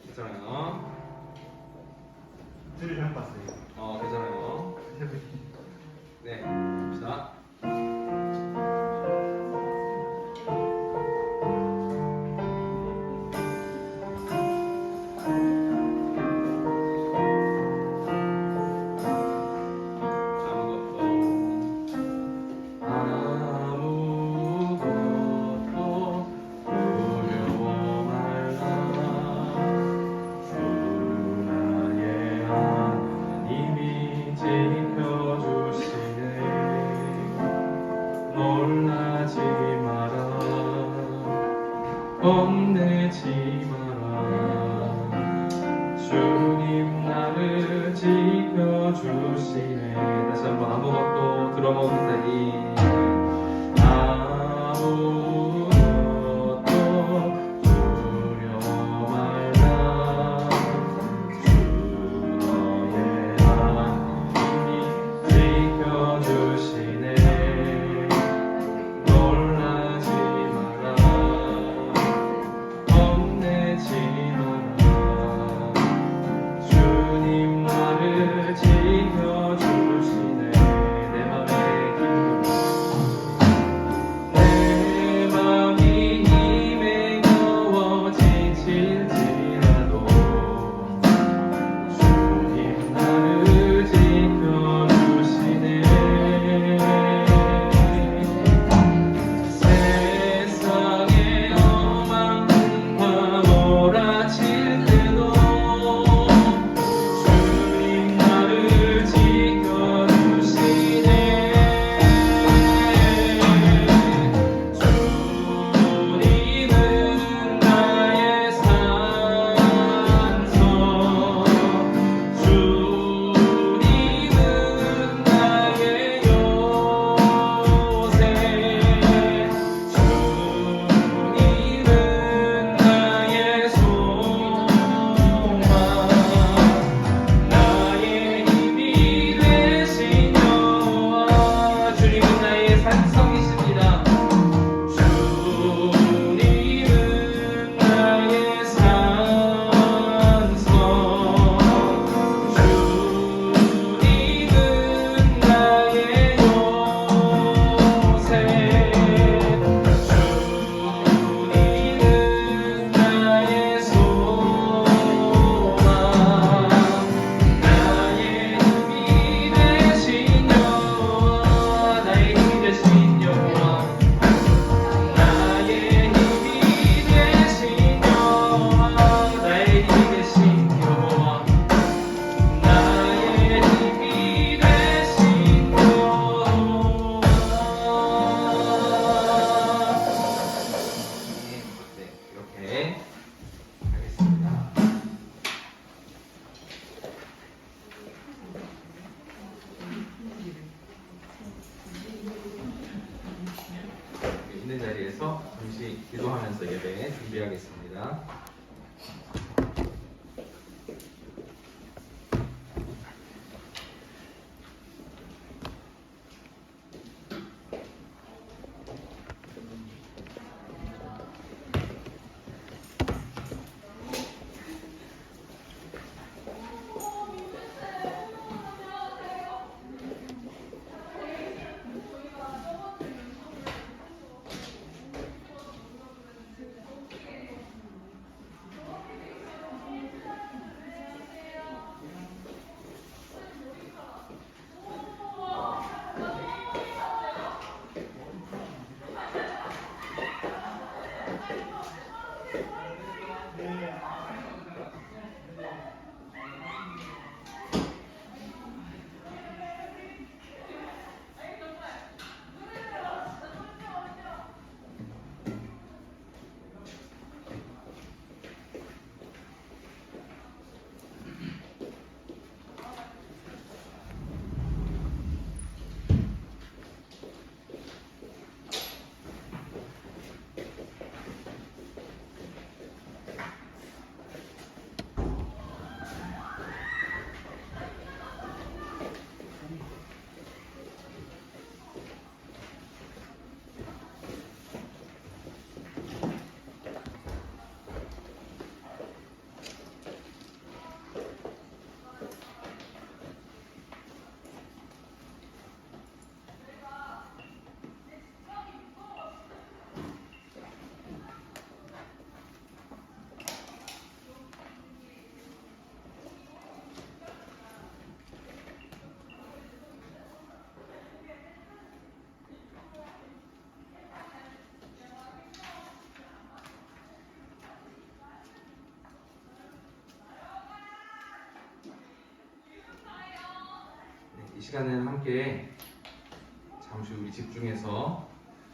괜찮아요. 줄을 잘 봤어요. 괜찮아요. 네, 봅시다. 겁내지 마라. 주님 나를 지켜주시네. 다시 한번 아무것도 들어먹는 사이 아무것도 두려워 말라. 주 너의 하나님이 지켜주시네. 놀라지 마라. 겁내지 마라. 주님 나를 지켜주시네. 내 맘에 내 맘이 힘에 겨워 지칠지라도 주님 나를 지켜주시네. 세상에 험한 과 몰아칠 때도 주님 나를 지켜주시네. 주님은 나의 산성, 주님은 나의 요새, 주님은 나의 소망, 나의 힘이 되신 여호와. 주님은 나의 산성이십니다. 주님은 나의 산성, 주님은 나의 요새, 주님은 나의 소망, 나의 힘이 되신 여호와. 나의 힘이 되신 여호와. 나의 힘이 되신 여호와. 나의 힘이 되신 여호와. 나의 힘이 되신 여호와. 네, 이렇게 하겠습니다. 있는 자리에서 잠시 기도하면서 예배 준비하겠습니다. 시간에는 함께 잠시 우리 집중해서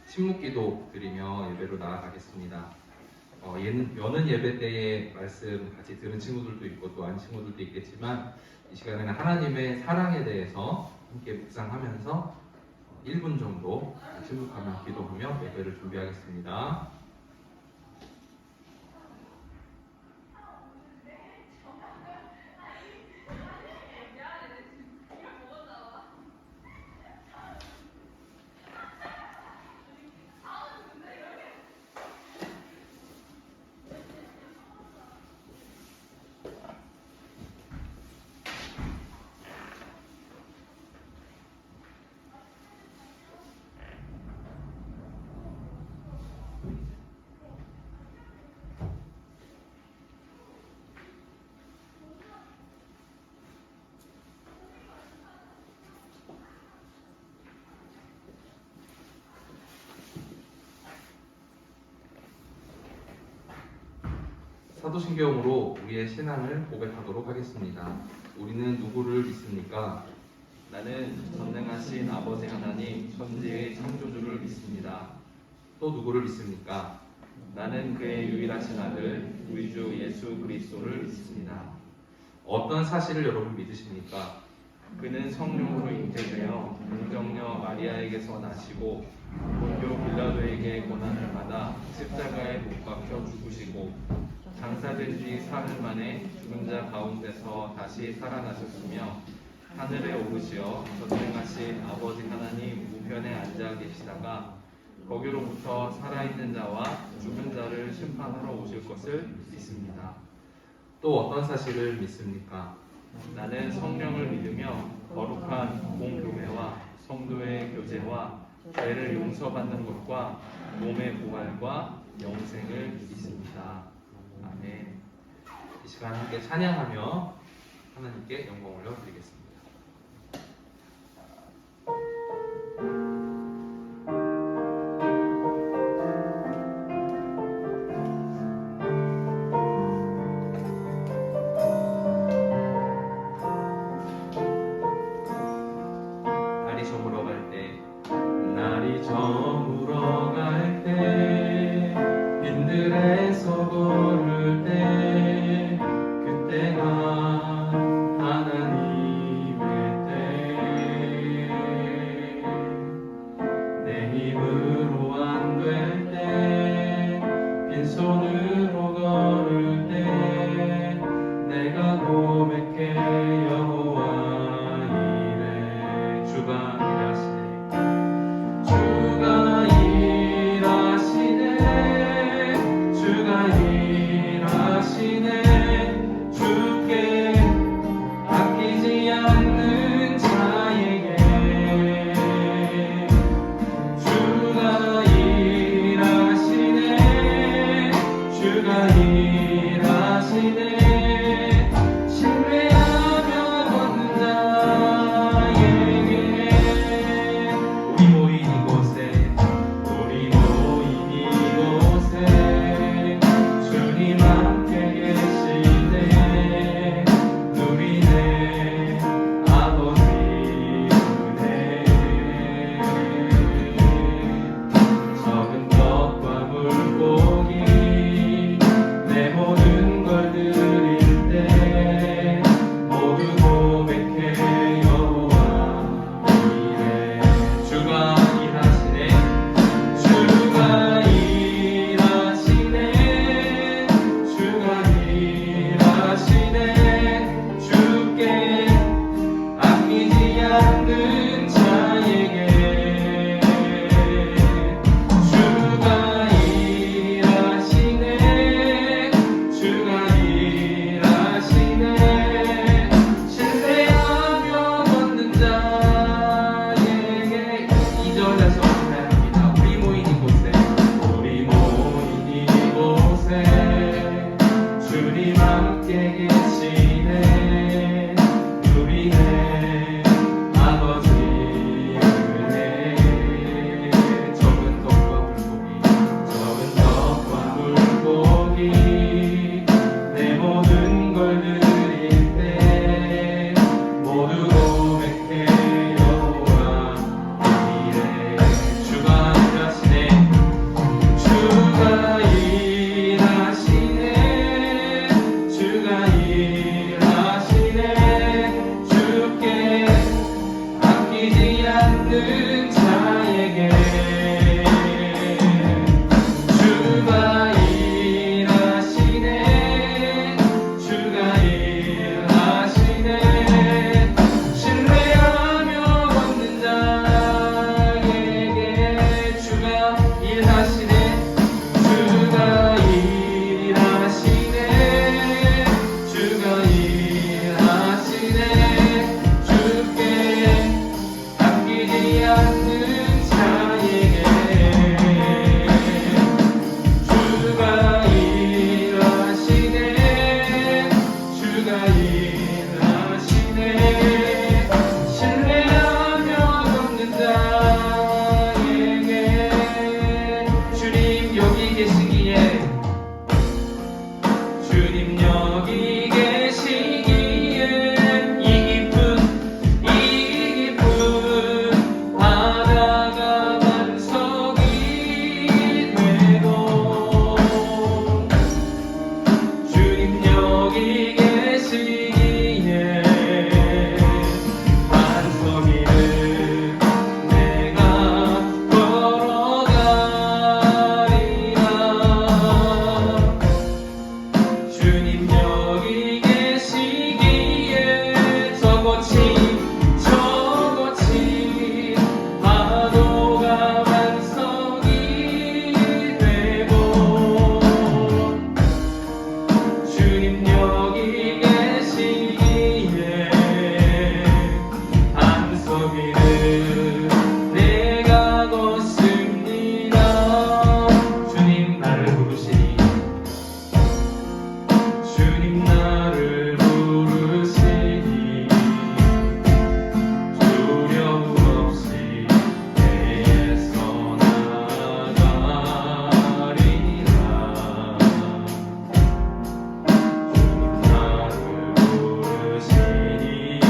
침묵기도 드리며 예배로 나아가겠습니다. 여는 예배 때의 말씀 같이 들은 친구들도 있고 또 아닌 친구들도 있겠지만 이 시간에는 하나님의 사랑에 대해서 함께 묵상하면서 1분 정도 침묵하며 기도하며 예배를 준비하겠습니다. 사도신경으로 우리의 신앙을 고백하도록 하겠습니다. 우리는 누구를 믿습니까? 나는 전능하신 아버지 하나님 천지의 창조주를 믿습니다. 또 누구를 믿습니까? 나는 그의 유일하신 아들 우리 주 예수 그리스도를 믿습니다. 어떤 사실을 여러분 믿으십니까? 그는 성령으로 잉태되어 동정녀 마리아에게서 나시고 본교 빌라도에게 고난을 받아 십자가에 못 박혀 죽으시고 장사된 지 사흘 만에 죽은 자 가운데서 다시 살아나셨으며 하늘에 오르시어 전능하신 아버지 하나님 우편에 앉아 계시다가 거기로부터 살아있는 자와 죽은 자를 심판하러 오실 것을 믿습니다. 또 어떤 사실을 믿습니까? 나는 성령을 믿으며 거룩한 공교회와 성도의 교제와 죄를 용서받는 것과 몸의 부활과 영생을 믿습니다. 아멘. 이 시간 함께 찬양하며 하나님께 영광 올려드리겠습니다. 날이 저물어 갈 때, 날이 저물어 갈 때, 빈들에서 걸을 때, 그때가 하나님의 때. 내 힘으로 안 될 때, 빈손으로 걸을 때, 내가 고백해 여호와 이래. 주가 일하시네. 주가 일하시네. 주가 일하시네. 주께 아끼지 않는 자에게 주가 일하시네. 주가 일하시네. 신뢰하며 걷는 자에게 않는 자에게 주가 일하시네 주가 일하시네 신뢰하며 걷는 자에게 주가 일하시네 주가 일하시네 주가 일하시네 주께 아끼지 않는 자에게 주가 일하시네 주가 일하시네 신뢰하며 걷는 자에게 주님 여기 계시기에 주님 여기 계시기에 이 깊은 바다가 반석이 되고 주님 여기 계시기에 반석이 된 내가 걸어가리라 주님 여기 계시기에 저거친 파도가 반석이 되고 주님 여기 계시기에 반석이 된 내가 걷습니다 주님 나를 부르시니 주님 나를 부르시니 두려움 없이 내에서 나가리라 주님 나를 부르시니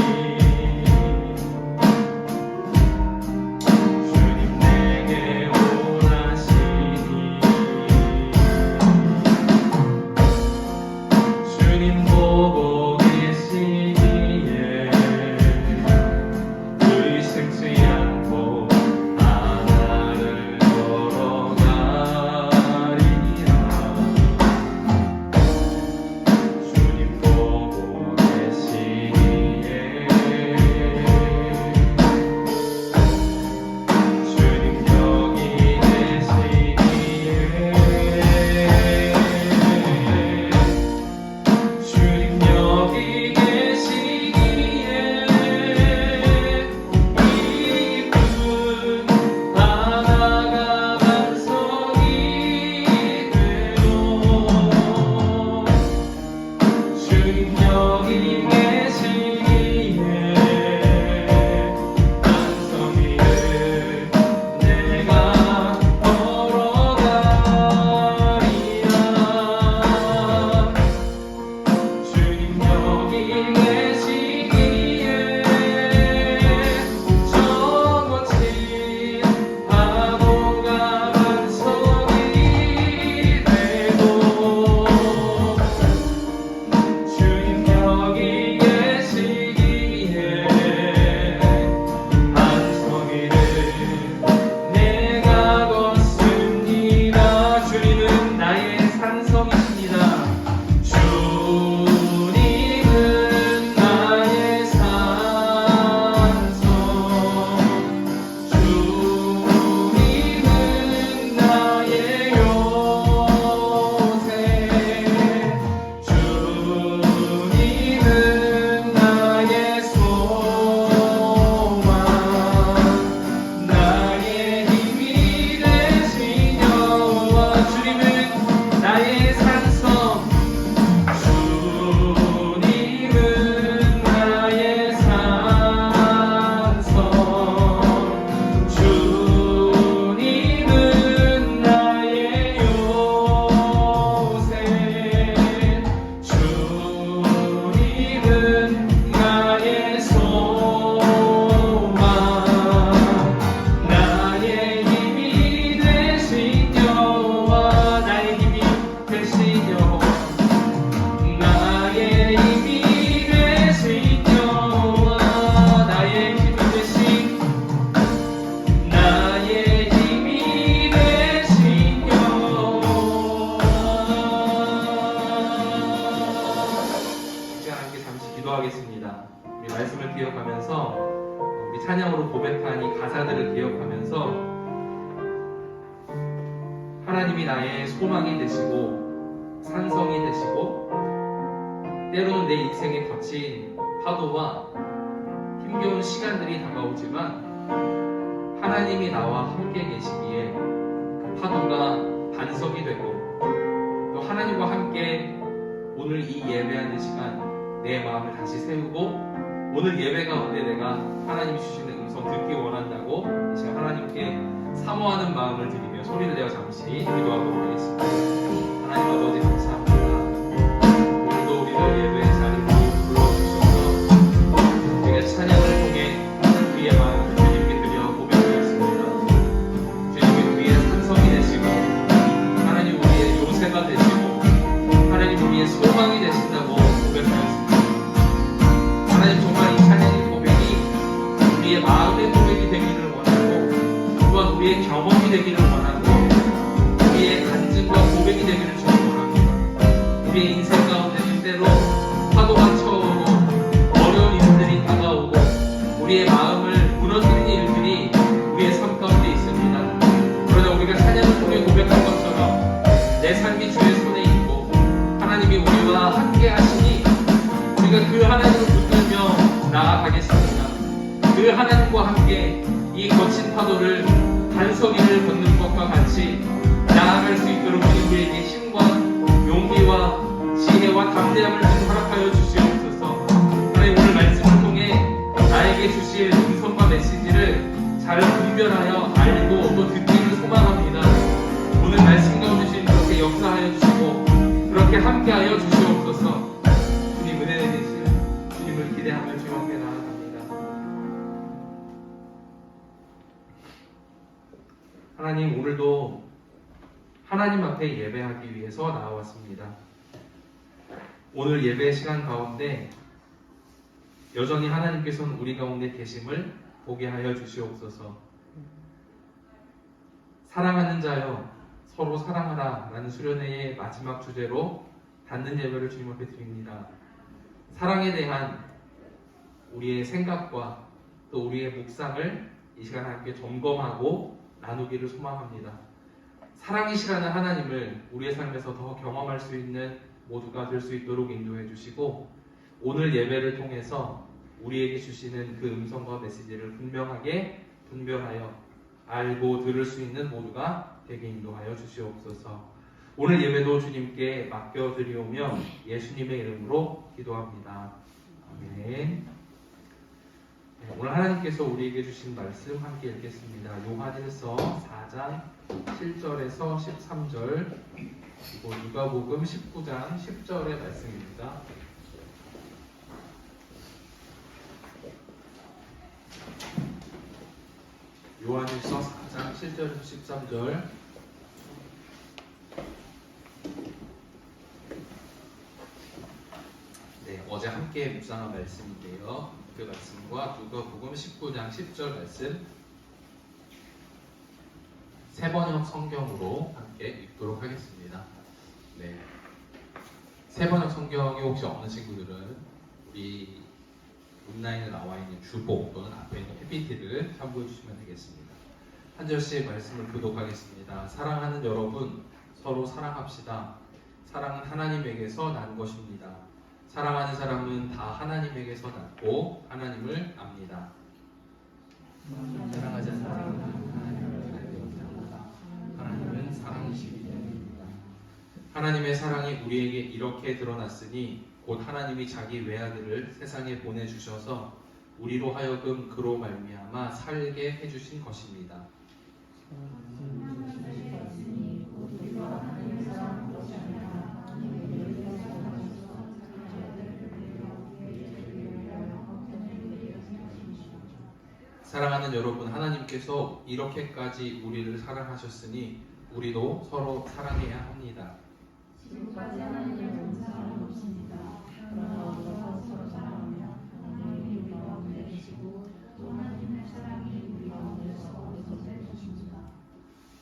찬양으로 고백한 이 가사들을 기억하면서 하나님이 나의 소망이 되시고 산성이 되시고 때로는 내 인생에 거친 파도와 힘겨운 시간들이 다가오지만 하나님이 나와 함께 계시기에 그 파도가 반석이 되고 또 하나님과 함께 오늘 이 예배하는 시간 내 마음을 다시 세우고 오늘 예배 가운데 내가 하나님이 주시는 음성 듣기 원한다고 이 시간 하나님께 사모하는 마음을 드리며 소리를 내어 잠시 기도하도록 하겠습니다. 하나님 아버지 감사합니다. 오늘도 우리를 예배의 자리로 불러주셔서 우리가 찬양을 통해 우리의 마음을 주님께 드려 고백하였습니다. 주님은 우리의 산성이 되시고 하나님 우리의 요새가 되시고 하나님 우리의 소망이 되신다고 고백하였습니다. 하나님 정말 이 찬양의 고백이 우리의 마음의 고백이 되기를 원하고 또한 우리의 경험이 되기를 원하고 우리의 간증과 고백이 되기를 주님 원합니다. 우리의 인생 가운데는 때로 파도가 쳐오고 어려운 일들이 다가오고 우리의 마음을 무너뜨리는 일들이 우리의 삶 가운데 있습니다. 그러나 우리가 찬양을 통해 고백한 것처럼 내 삶이 주의 손에 있고 하나님이 우리와 함께 하시니 우리가 그 하나님을 붙들며 나아가겠습니다. 그 하나님과 함께 이 거친 파도를 반석이를 걷는 것과 같이 나아갈 수 있도록 우리에게 힘과 용기와 지혜와 담대함을 좀 허락하여 주시옵소서. 하나님 오늘 말씀을 통해 나에게 주실 음성과 메시지를 잘 분별하여 알고 또 듣기를 소망합니다. 오늘 말씀 가운데 주님 그렇게 역사하여 주시고 그렇게 함께하여 주시옵소서. 주님 은혜 내리실 주님을 기대하며 주님 앞에 나아갑니다. 하나님 오늘도 하나님 앞에 예배하기 위해서 나와왔습니다. 오늘 예배 시간 가운데 여전히 하나님께서는 우리 가운데 계심을 보게 하여 주시옵소서. 사랑하는 자여 서로 사랑하라 라는 수련회의 마지막 주제로 닫는 예배를 주님 앞에 드립니다. 사랑에 대한 우리의 생각과 또 우리의 묵상을 이 시간 함께 점검하고 나누기를 소망합니다. 사랑이시라는 하나님을 우리의 삶에서 더 경험할 수 있는 모두가 될 수 있도록 인도해 주시고 오늘 예배를 통해서 우리에게 주시는 그 음성과 메시지를 분명하게 분별하여 알고 들을 수 있는 모두가 되게 인도하여 주시옵소서. 오늘 예배도 주님께 맡겨드리오며 예수님의 이름으로 기도합니다. 아멘. 오늘 하나님께서 우리에게 주신 말씀 함께 읽겠습니다. 요한일서 4장 7절에서 13절 그리고 누가복음 19장 10절의 말씀입니다. 요한일서 4장 7절에서 13절 어제 함께 묵상한 말씀인데요. 그 말씀과 누가복음 19장 10절 말씀 세 번역 성경으로 함께 읽도록 하겠습니다. 세 번역 성경이 혹시 없는 친구들은 우리 온라인에 나와 있는 주보 또는 앞에 있는 PPT를 참고해 주시면 되겠습니다. 한 절씩 말씀을 교독하겠습니다. 사랑하는 여러분, 서로 사랑합시다. 사랑은 하나님에게서 난 것입니다. 사랑하는 사람은 다 하나님에게서 났고 하나님을 압니다. 사랑하지 않는 사람은 하나님을 알지 못합니다. 하나님은 사랑이시기 때문입니다. 하나님의 사랑이 우리에게 이렇게 드러났으니 곧 하나님이 자기 외아들을 세상에 보내주셔서 우리로 하여금 그로 말미암아 살게 해주신 것입니다. 사랑하는 여러분, 하나님께서 이렇게까지 우리를 사랑하셨으니 우리도 서로 사랑해야 합니다. 지금까지 하나님을 사랑이 없습니다. 그러나 우리가 서로 사랑하며 하나님이 우리 가운데 계시고 또 하나님의 사랑이 우리 가운데서 거듭해 주십니다.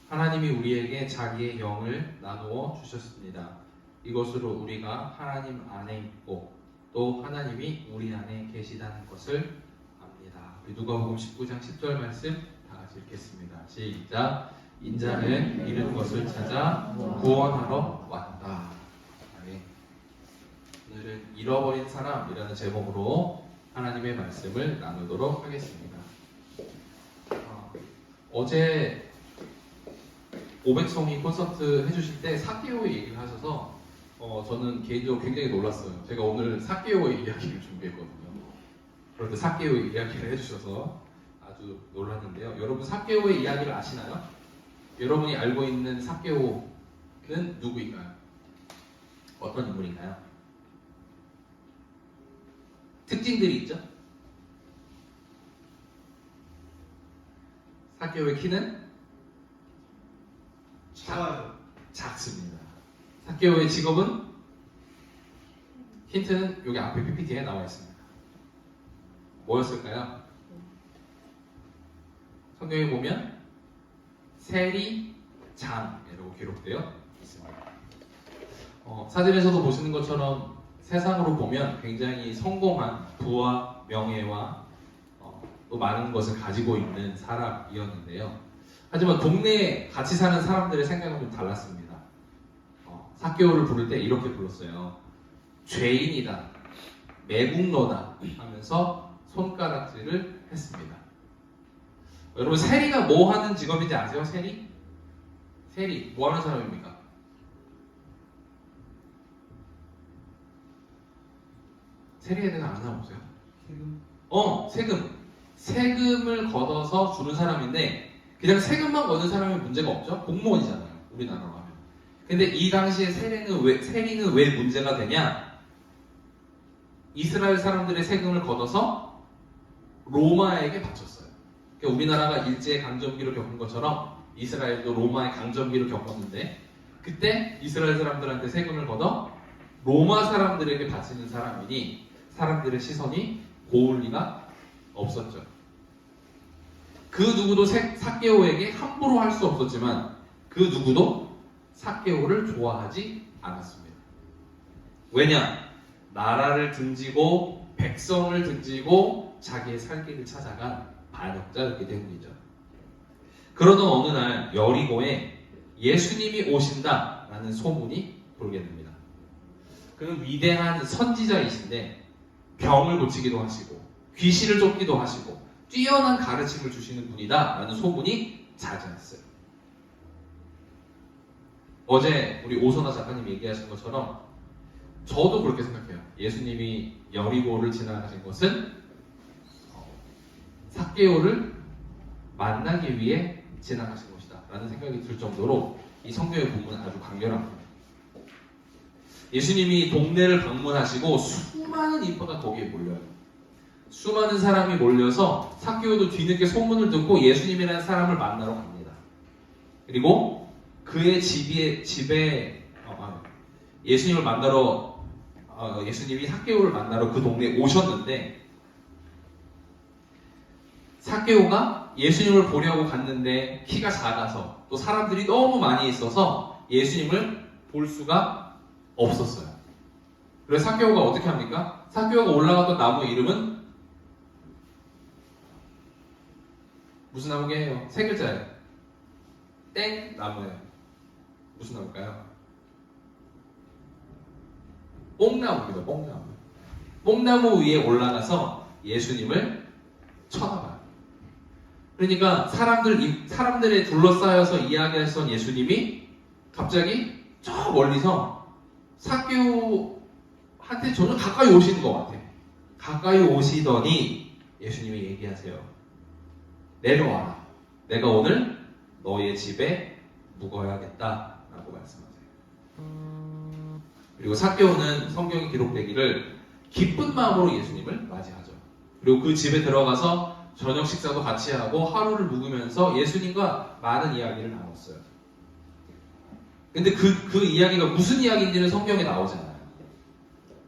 하나님이 우리에게 자기의 영을 나누어 주셨습니다. 이것으로 우리가 하나님 안에 있고 또 하나님이 우리 안에 계시다는 것을 압니다. 우리 누가복음 19장 10절 말씀 다 같이 읽겠습니다. 시작. 인자는 잃은 것을 찾아 구원하러 왔다. 네. 오늘은 잃어버린 사람이라는 제목으로 하나님의 말씀을 나누도록 하겠습니다. 어제 오백송이 콘서트 해주실 때 삭개오의 얘기를 하셔서 저는 개인적으로 굉장히 놀랐어요. 제가 오늘 삭개오의 이야기를 준비했거든요. 그런데 삭개오의 이야기를 해주셔서 아주 놀랐는데요. 여러분 삭개오의 이야기를 아시나요? 여러분이 알고 있는 삭개오는 누구인가요? 어떤 인물인가요? 특징들이 있죠? 삭개오의 키는 작습니다. 삭개오의 직업은? 힌트는 여기 앞에 PPT에 나와 있습니다. 뭐였을까요? 성경에 보면 세리장이라고 기록되어 있습니다. 사진에서도 보시는 것처럼 세상으로 보면 굉장히 성공한 부와 명예와 또 많은 것을 가지고 있는 사람이었는데요. 하지만 동네에 같이 사는 사람들의 생각은 좀 달랐습니다. 삭개오를 부를 때 이렇게 불렀어요. 죄인이다, 매국노다 하면서 손가락질을 했습니다. 여러분 세리가 뭐 하는 직업인지 아세요? 세리? 세리 뭐 하는 사람입니까? 세리에 대해서 아나 보세요. 세금. 세금을 걷어서 주는 사람인데 그냥 세금만 걷는 사람이 문제가 없죠? 공무원이잖아요. 우리나라로 하면. 근데 이 당시에 세리는 왜 문제가 되냐? 이스라엘 사람들의 세금을 걷어서 로마에게 바쳤어요. 그러니까 우리나라가 일제강점기를 겪은 것처럼 이스라엘도 로마의 강점기를 겪었는데 그때 이스라엘 사람들한테 세금을 걷어 로마 사람들에게 바치는 사람이니 사람들의 시선이 고울 리가 없었죠. 그 누구도 삭개오에게 함부로 할 수 없었지만 그 누구도 삭개오를 좋아하지 않았습니다. 왜냐? 나라를 등지고 백성을 등지고 자기의 살 길을 찾아간 반역자였기 때문이죠. 그러던 어느 날 여리고에 예수님이 오신다라는 소문이 돌게 됩니다. 그는 위대한 선지자이신데 병을 고치기도 하시고 귀신을 쫓기도 하시고 뛰어난 가르침을 주시는 분이다 라는 소문이 자자했어요. 어제 우리 오선아 작가님 얘기하신 것처럼 저도 그렇게 생각해요. 예수님이 여리고를 지나가신 것은 삭개오를 만나기 위해 지나가신 것이다 라는 생각이 들 정도로 이 성경의 본문은 아주 강렬합니다. 예수님이 동네를 방문하시고 수많은 인파가 거기에 몰려요. 수많은 사람이 몰려서 삭개오도 뒤늦게 소문을 듣고 예수님이라는 사람을 만나러 갑니다. 그리고 그의 집에 예수님을 만나러 예수님이 삭개오를 만나러 그 동네에 오셨는데 삭개오가 예수님을 보려고 갔는데 키가 작아서 또 사람들이 너무 많이 있어서 예수님을 볼 수가 없었어요. 그래서 삭개오가 어떻게 합니까? 삭개오가 올라갔던 나무 이름은 무슨 나무게요? 세 글자예요. 땡 나무예요. 무슨 나무일까요? 뽕나무입니다. 뽕나무. 뽕나무 위에 올라가서 예수님을 쳐다봐요. 그러니까 사람들에 둘러싸여서 이야기했던 예수님이 갑자기 저 멀리서 삭개오한테 전혀 가까이 오시는 것 같아. 가까이 오시더니 예수님이 얘기하세요. 내려와라. 내가 오늘 너의 집에 묵어야겠다 라고 말씀하세요. 그리고 삭개오는 성경에 기록되기를 기쁜 마음으로 예수님을 맞이하죠. 그리고 그 집에 들어가서 저녁 식사도 같이 하고 하루를 묵으면서 예수님과 많은 이야기를 나눴어요. 근데 그 이야기가 무슨 이야기인지는 성경에 나오지 않아요.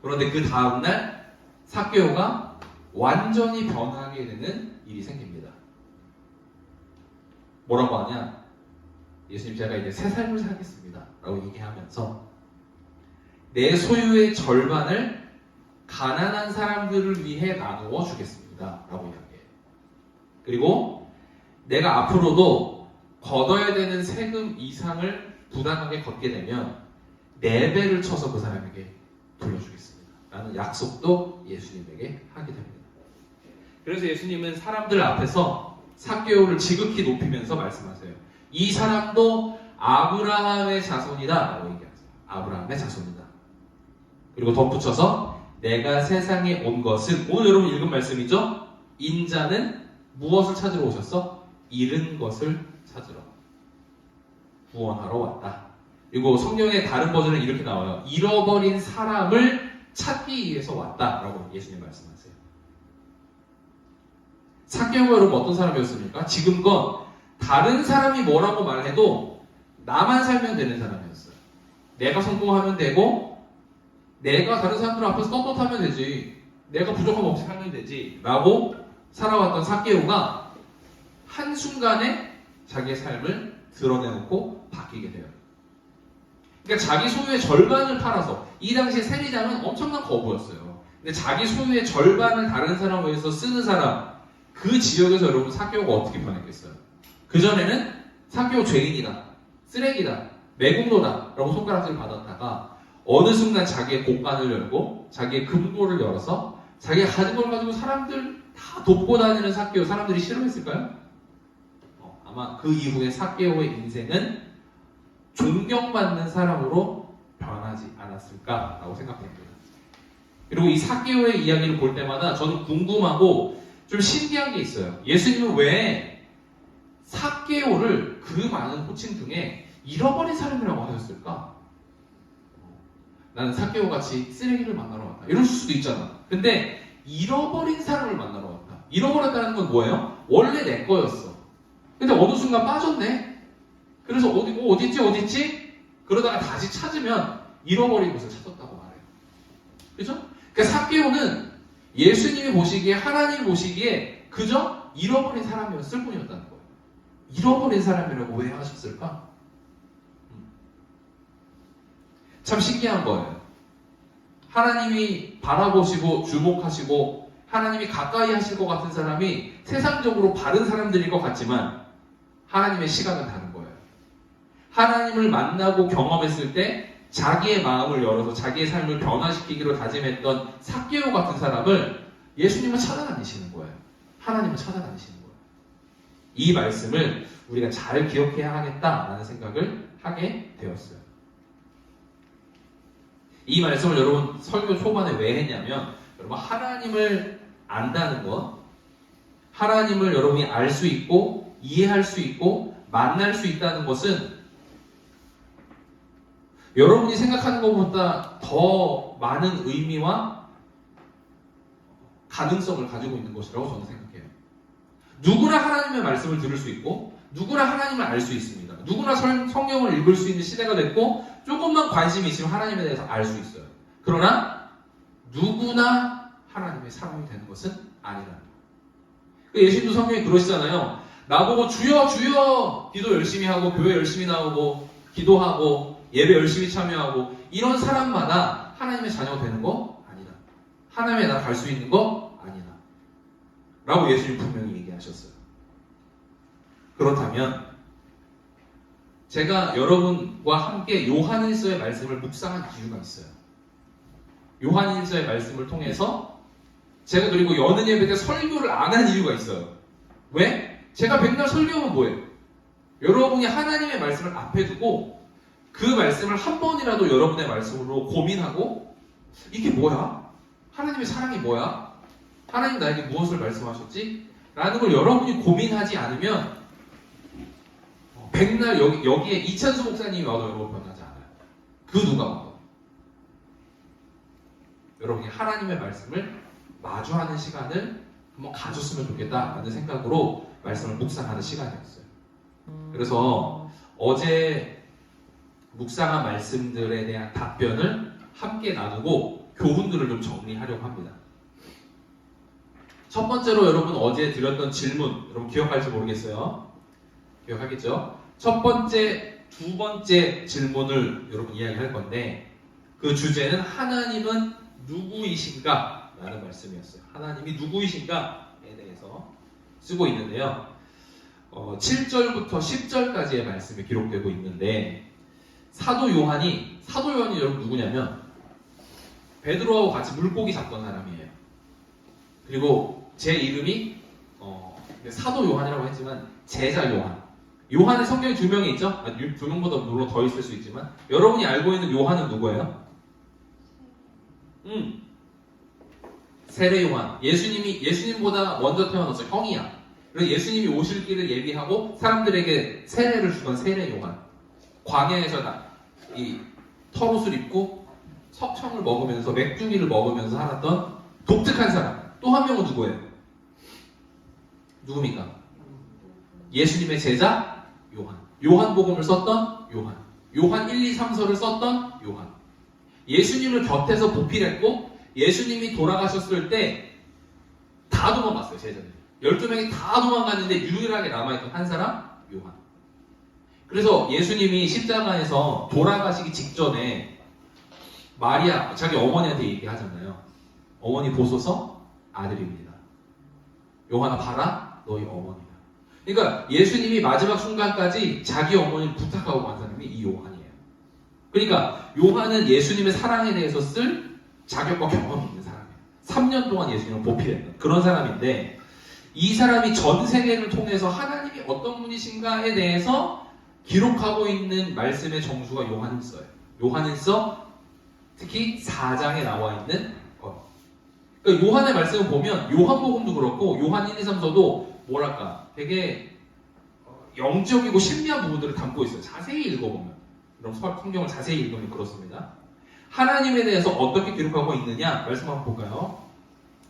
그런데 그 다음날 삭개오가 완전히 변하게 되는 일이 생깁니다. 뭐라고 하냐? 예수님 제가 이제 새 삶을 살겠습니다 라고 얘기하면서 내 소유의 절반을 가난한 사람들을 위해 나누어 주겠습니다 라고 이야기해요. 그리고 내가 앞으로도 걷어야 되는 세금 이상을 부당하게 걷게 되면 4배를 쳐서 그 사람에게 돌려주겠습니다. 라는 약속도 예수님에게 하게 됩니다. 그래서 예수님은 사람들 앞에서 삭개오를 지극히 높이면서 말씀하세요. 이 사람도 아브라함의 자손이다 라고 얘기하세요. 아브라함의 자손이다. 그리고 덧붙여서 내가 세상에 온 것은, 오늘 여러분 읽은 말씀이죠? 인자는 무엇을 찾으러 오셨어? 잃은 것을 찾으러, 구원하러 왔다. 그리고 성경의 다른 버전은 이렇게 나와요. 잃어버린 사람을 찾기 위해서 왔다라고 예수님 말씀하세요. 삭개오가 여러분 어떤 사람이었습니까? 지금껏 다른 사람이 뭐라고 말해도 나만 살면 되는 사람이었어요. 내가 성공하면 되고 내가 다른 사람들 앞에서 떳떳하면 되지, 내가 부족함 없이 살면 되지 라고 살아왔던 삭개오가 한순간에 자기의 삶을 드러내놓고 바뀌게 돼요. 그러니까 자기 소유의 절반을 팔아서, 이 당시에 세리장은 엄청난 거부였어요. 근데 자기 소유의 절반을 다른 사람을 위해서 쓰는 사람, 그 지역에서 여러분 삭개오가 어떻게 변했겠어요? 그전에는 삭개오 죄인이다, 쓰레기다, 매국노다 라고 손가락질을 받았다가 어느 순간 자기의 곳간을 열고 자기의 금고를 열어서 자기가 가진 걸 가지고 사람들 다 돕고 다니는 삭개오, 사람들이 싫어했을까요? 아마 그 이후에 삭개오의 인생은 존경받는 사람으로 변하지 않았을까라고 생각합니다. 그리고 이 삭개오의 이야기를 볼 때마다 저는 궁금하고 좀 신기한 게 있어요. 예수님은 왜 삭개오를 그 많은 호칭 중에 잃어버린 사람이라고 하셨을까? 나는 삭개오 같이 쓰레기를 만나러 왔다, 이럴 수도 있잖아. 근데 잃어버린 사람을 만나러 왔다. 잃어버렸다는 건 뭐예요? 원래 내 거였어. 근데 어느 순간 빠졌네. 그래서 어딨지? 그러다가 다시 찾으면 잃어버린 것을 찾았다고 말해요. 그죠? 그러니까 삭개오는 예수님이 보시기에, 하나님이 보시기에 그저 잃어버린 사람이었을 뿐이었다는 거예요. 잃어버린 사람이라고 왜 하셨을까? 참 신기한 거예요. 하나님이 바라보시고 주목하시고 하나님이 가까이 하실 것 같은 사람이 세상적으로 바른 사람들일 것 같지만 하나님의 시각은 다른 거예요. 하나님을 만나고 경험했을 때 자기의 마음을 열어서 자기의 삶을 변화시키기로 다짐했던 삭개오 같은 사람을 예수님은 찾아다니시는 거예요. 하나님은 찾아다니시는 거예요. 이 말씀을 우리가 잘 기억해야 하겠다라는 생각을 하게 되었어요. 이 말씀을 여러분 설교 초반에 왜 했냐면, 여러분 하나님을 안다는 것, 하나님을 여러분이 알 수 있고 이해할 수 있고 만날 수 있다는 것은 여러분이 생각하는 것보다 더 많은 의미와 가능성을 가지고 있는 것이라고 저는 생각해요. 누구나 하나님의 말씀을 들을 수 있고 누구나 하나님을 알 수 있습니다. 누구나 성경을 읽을 수 있는 시대가 됐고 조금만 관심이 있으면 하나님에 대해서 알 수 있어요. 그러나 누구나 하나님의 사람이 되는 것은 아니라는 거예요. 예수님도 성경에 그러시잖아요. 나보고 주여 주여 기도 열심히 하고 교회 열심히 나오고 기도하고 예배 열심히 참여하고 이런 사람마다 하나님의 자녀가 되는 거 아니다. 하나님의 나라 갈 수 있는 거 아니다. 라고 예수님 분명히 얘기하셨어요. 그렇다면 제가 여러분과 함께 요한일서의 말씀을 묵상한 이유가 있어요. 요한일서의 말씀을 통해서 제가 그리고 여는 예배 때 설교를 안 한 이유가 있어요. 왜? 제가 백날 설교하면 뭐예요? 여러분이 하나님의 말씀을 앞에 두고 그 말씀을 한 번이라도 여러분의 말씀으로 고민하고 이게 뭐야? 하나님의 사랑이 뭐야? 하나님 나에게 무엇을 말씀하셨지? 라는 걸 여러분이 고민하지 않으면 백날 여기에 이찬수 목사님이 와도 여러분 변하지 않아요. 그 누가 와도. 여러분이 하나님의 말씀을 마주하는 시간을 한번 가졌으면 좋겠다라는 생각으로 말씀을 묵상하는 시간이었어요. 그래서 어제 묵상한 말씀들에 대한 답변을 함께 나누고 교훈들을 좀 정리하려고 합니다. 첫 번째로 여러분 어제 드렸던 질문, 여러분 기억할지 모르겠어요. 기억하겠죠? 첫 번째, 두 번째 질문을 여러분 이야기할 건데 그 주제는 하나님은 누구이신가? 라는 말씀이었어요. 하나님이 누구이신가에 대해서 쓰고 있는데요. 7절부터 10절까지의 말씀이 기록되고 있는데 사도 요한이 여러분 누구냐면 베드로하고 같이 물고기 잡던 사람이에요. 그리고 제 이름이 사도 요한이라고 했지만 제자 요한. 요한의 성경에 두 명이 있죠? 2명보다 물론 더 있을 수 있지만 여러분이 알고 있는 요한은 누구예요? 세례 요한. 예수님보다 먼저 태어나서 형이야. 그래서 예수님이 오실 길을 예비하고 사람들에게 세례를 주던 세례 요한. 광야에서 이 털옷을 입고 석청을 먹으면서 맥주기를 먹으면서 살았던 독특한 사람. 또 한 명은 누구예요? 누굽니까? 예수님의 제자 요한. 요한복음을 썼던 요한. 요한 1, 2, 3서를 썼던 요한. 예수님을 곁에서 보필했고 예수님이 돌아가셨을 때 다 도망갔어요. 제자들이. 12명이 다 도망갔는데 유일하게 남아있던 한 사람 요한. 그래서 예수님이 십자가에서 돌아가시기 직전에 마리아 자기 어머니한테 얘기하잖아요. 어머니 보소서 아들입니다. 요한아 봐라 너희 어머니다. 그러니까 예수님이 마지막 순간까지 자기 어머니를 부탁하고 간 사람이 이 요한이에요. 그러니까 요한은 예수님의 사랑에 대해서 쓸 자격과 경험이 있는 사람이에요. 3년 동안 예수님을 보필했던 그런 사람인데 이 사람이 전 세계를 통해서 하나님이 어떤 분이신가에 대해서 기록하고 있는 말씀의 정수가 요한일서예요. 요한일서 특히 4장에 나와 있는 것. 그러니까 요한의 말씀을 보면 요한복음도 그렇고 요한 1, 2, 3서도 뭐랄까 되게 영적이고 신비한 부분들을 담고 있어요. 자세히 읽어보면. 그럼 성경을 자세히 읽으면 그렇습니다. 하나님에 대해서 어떻게 기록하고 있느냐 말씀 한번 볼까요?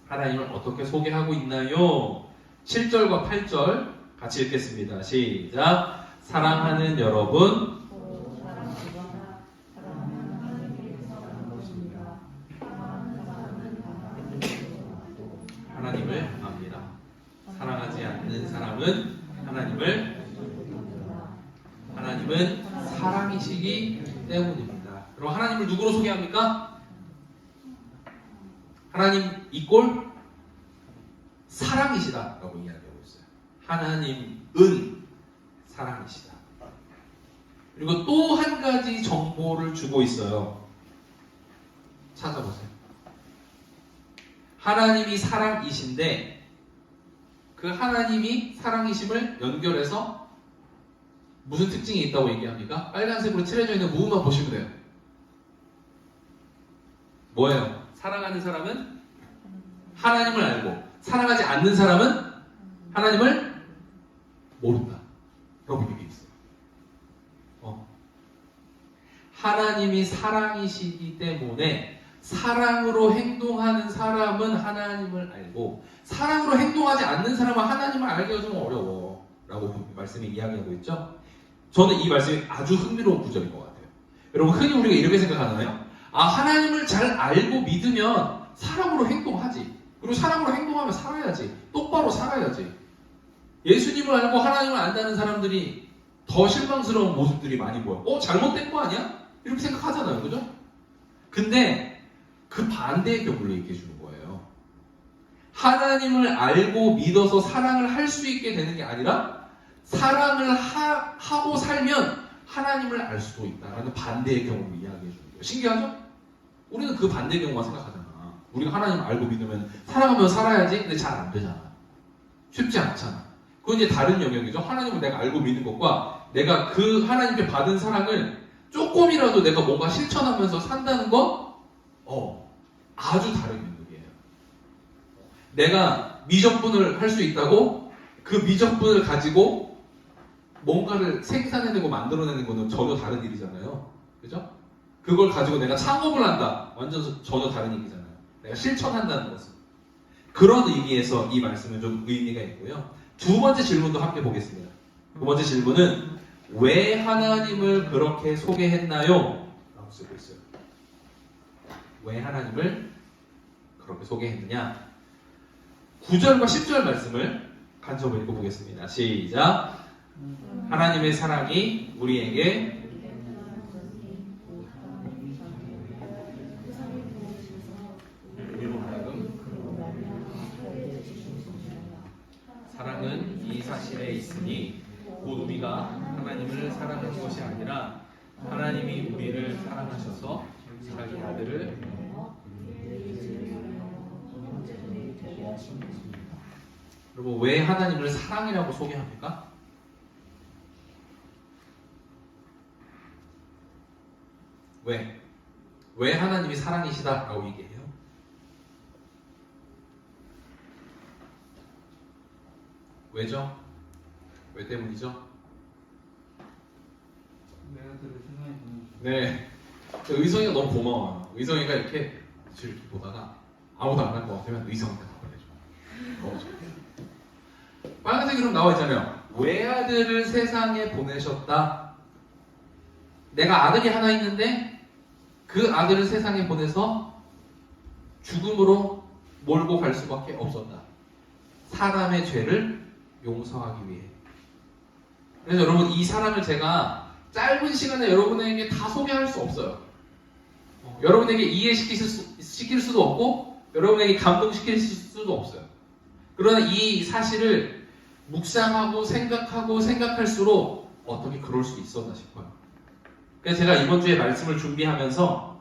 하나님을 어떻게 소개하고 있나요? 7절과 8절 같이 읽겠습니다. 시작. 사랑하는 여러분 하나님을 압니다. 사랑하지 않는 사람은 하나님은 사랑이시기 때문입니다. 그럼 하나님을 누구로 소개합니까? 하나님 이꼴 사랑이시다라고 이야기하고 있어요. 하나님은 사랑이시다. 그리고 또 한 가지 정보를 주고 있어요. 찾아보세요. 하나님이 사랑이신데 그 하나님이 사랑이심을 연결해서 무슨 특징이 있다고 얘기합니까? 빨간색으로 칠해져 있는 부분만 보시면 돼요. 뭐예요? 사랑하는 사람은 하나님을 알고 사랑하지 않는 사람은 하나님을 모른다. 라고 얘기해 있어요. 하나님이 사랑이시기 때문에 사랑으로 행동하는 사람은 하나님을 알고 사랑으로 행동하지 않는 사람은 하나님을 알기가 좀 어려워 라고 말씀이 이야기하고 있죠. 저는 이 말씀이 아주 흥미로운 구절인 것 같아요. 여러분 흔히 우리가 이렇게 생각하나요? 하나님을 잘 알고 믿으면 사랑으로 행동하지. 그리고 사랑으로 행동하면 살아야지. 똑바로 살아야지. 예수님을 알고 하나님을 안다는 사람들이 더 실망스러운 모습들이 많이 보여. 잘못된 거 아니야? 이렇게 생각하잖아요. 그죠? 근데 그 반대의 경우를 얘기해 주는 거예요. 하나님을 알고 믿어서 사랑을 할 수 있게 되는 게 아니라 사랑을 하고 살면 하나님을 알 수도 있다라는 반대의 경우를 이야기해 주는 거예요. 신기하죠? 우리는 그 반대의 경우만 생각하잖아. 우리가 하나님을 알고 믿으면 사랑하면 살아야지. 근데 잘 안 되잖아. 쉽지 않잖아. 그건 이제 다른 영역이죠. 하나님을 내가 알고 믿는 것과 내가 그 하나님께 받은 사랑을 조금이라도 내가 뭔가 실천하면서 산다는 건 아주 다른 영역이에요. 내가 미적분을 할 수 있다고 그 미적분을 가지고 뭔가를 생산해내고 만들어내는 거는 전혀 다른 일이잖아요. 그죠? 그걸 가지고 내가 창업을 한다. 완전 전혀 다른 얘기잖아요. 내가 실천한다는 것은. 그런 의미에서 이 말씀은 좀 의미가 있고요. 두 번째 질문도 함께 보겠습니다. 두 번째 질문은 왜 하나님을 그렇게 소개했나요? 라고 쓰고 있어요. 왜 하나님을 그렇게 소개했느냐? 9절과 10절 말씀을 간접을 읽어보겠습니다. 시작. 하나님의 사랑이 우리에게 사랑은 있으니 곧 우리가 하나님을 사랑한 것이 아니라 하나님이 우리를 사랑하셔서 자기 아들을 여러분, 왜 하나님을 사랑이라고 소개합니까? 왜 하나님이 사랑이시다라고 얘기해요? 왜죠? 왜 때문이죠? 내 아들을 세상에 보내주셨다. 네, 의성이가 너무 고마워요. 의성이가 이렇게 보다가 아무도 안 할 것 같으면 의성이한테 다 보내줘. 너무 좋아요. 빨간색으로 나와 있잖아요. 외아들을 세상에 보내셨다. 내가 아들이 하나 있는데 그 아들을 세상에 보내서 죽음으로 몰고 갈 수밖에 없었다. 사람의 죄를 용서하기 위해. 그래서 여러분, 이 사람을 제가 짧은 시간에 여러분에게 다 소개할 수 없어요. 여러분에게 이해시킬 수도 없고 여러분에게 감동시킬 수도 없어요. 그러나 이 사실을 묵상하고 생각할수록 어떻게 그럴 수 있었나 싶어요. 그래서 제가 이번 주에 말씀을 준비하면서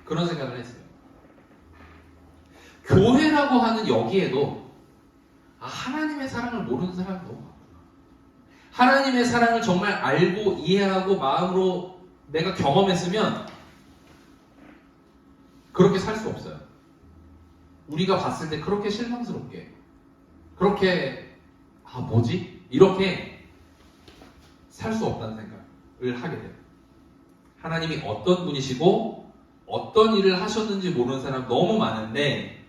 그런 생각을 했어요. 교회라고 하는 여기에도 하나님의 사랑을 모르는 사람이 너무 많구나. 하나님의 사랑을 정말 알고 이해하고 마음으로 내가 경험했으면 그렇게 살 수 없어요. 우리가 봤을 때 그렇게 실망스럽게, 그렇게 뭐지? 이렇게 살 수 없다는 생각을 하게 돼요. 하나님이 어떤 분이시고 어떤 일을 하셨는지 모르는 사람 너무 많은데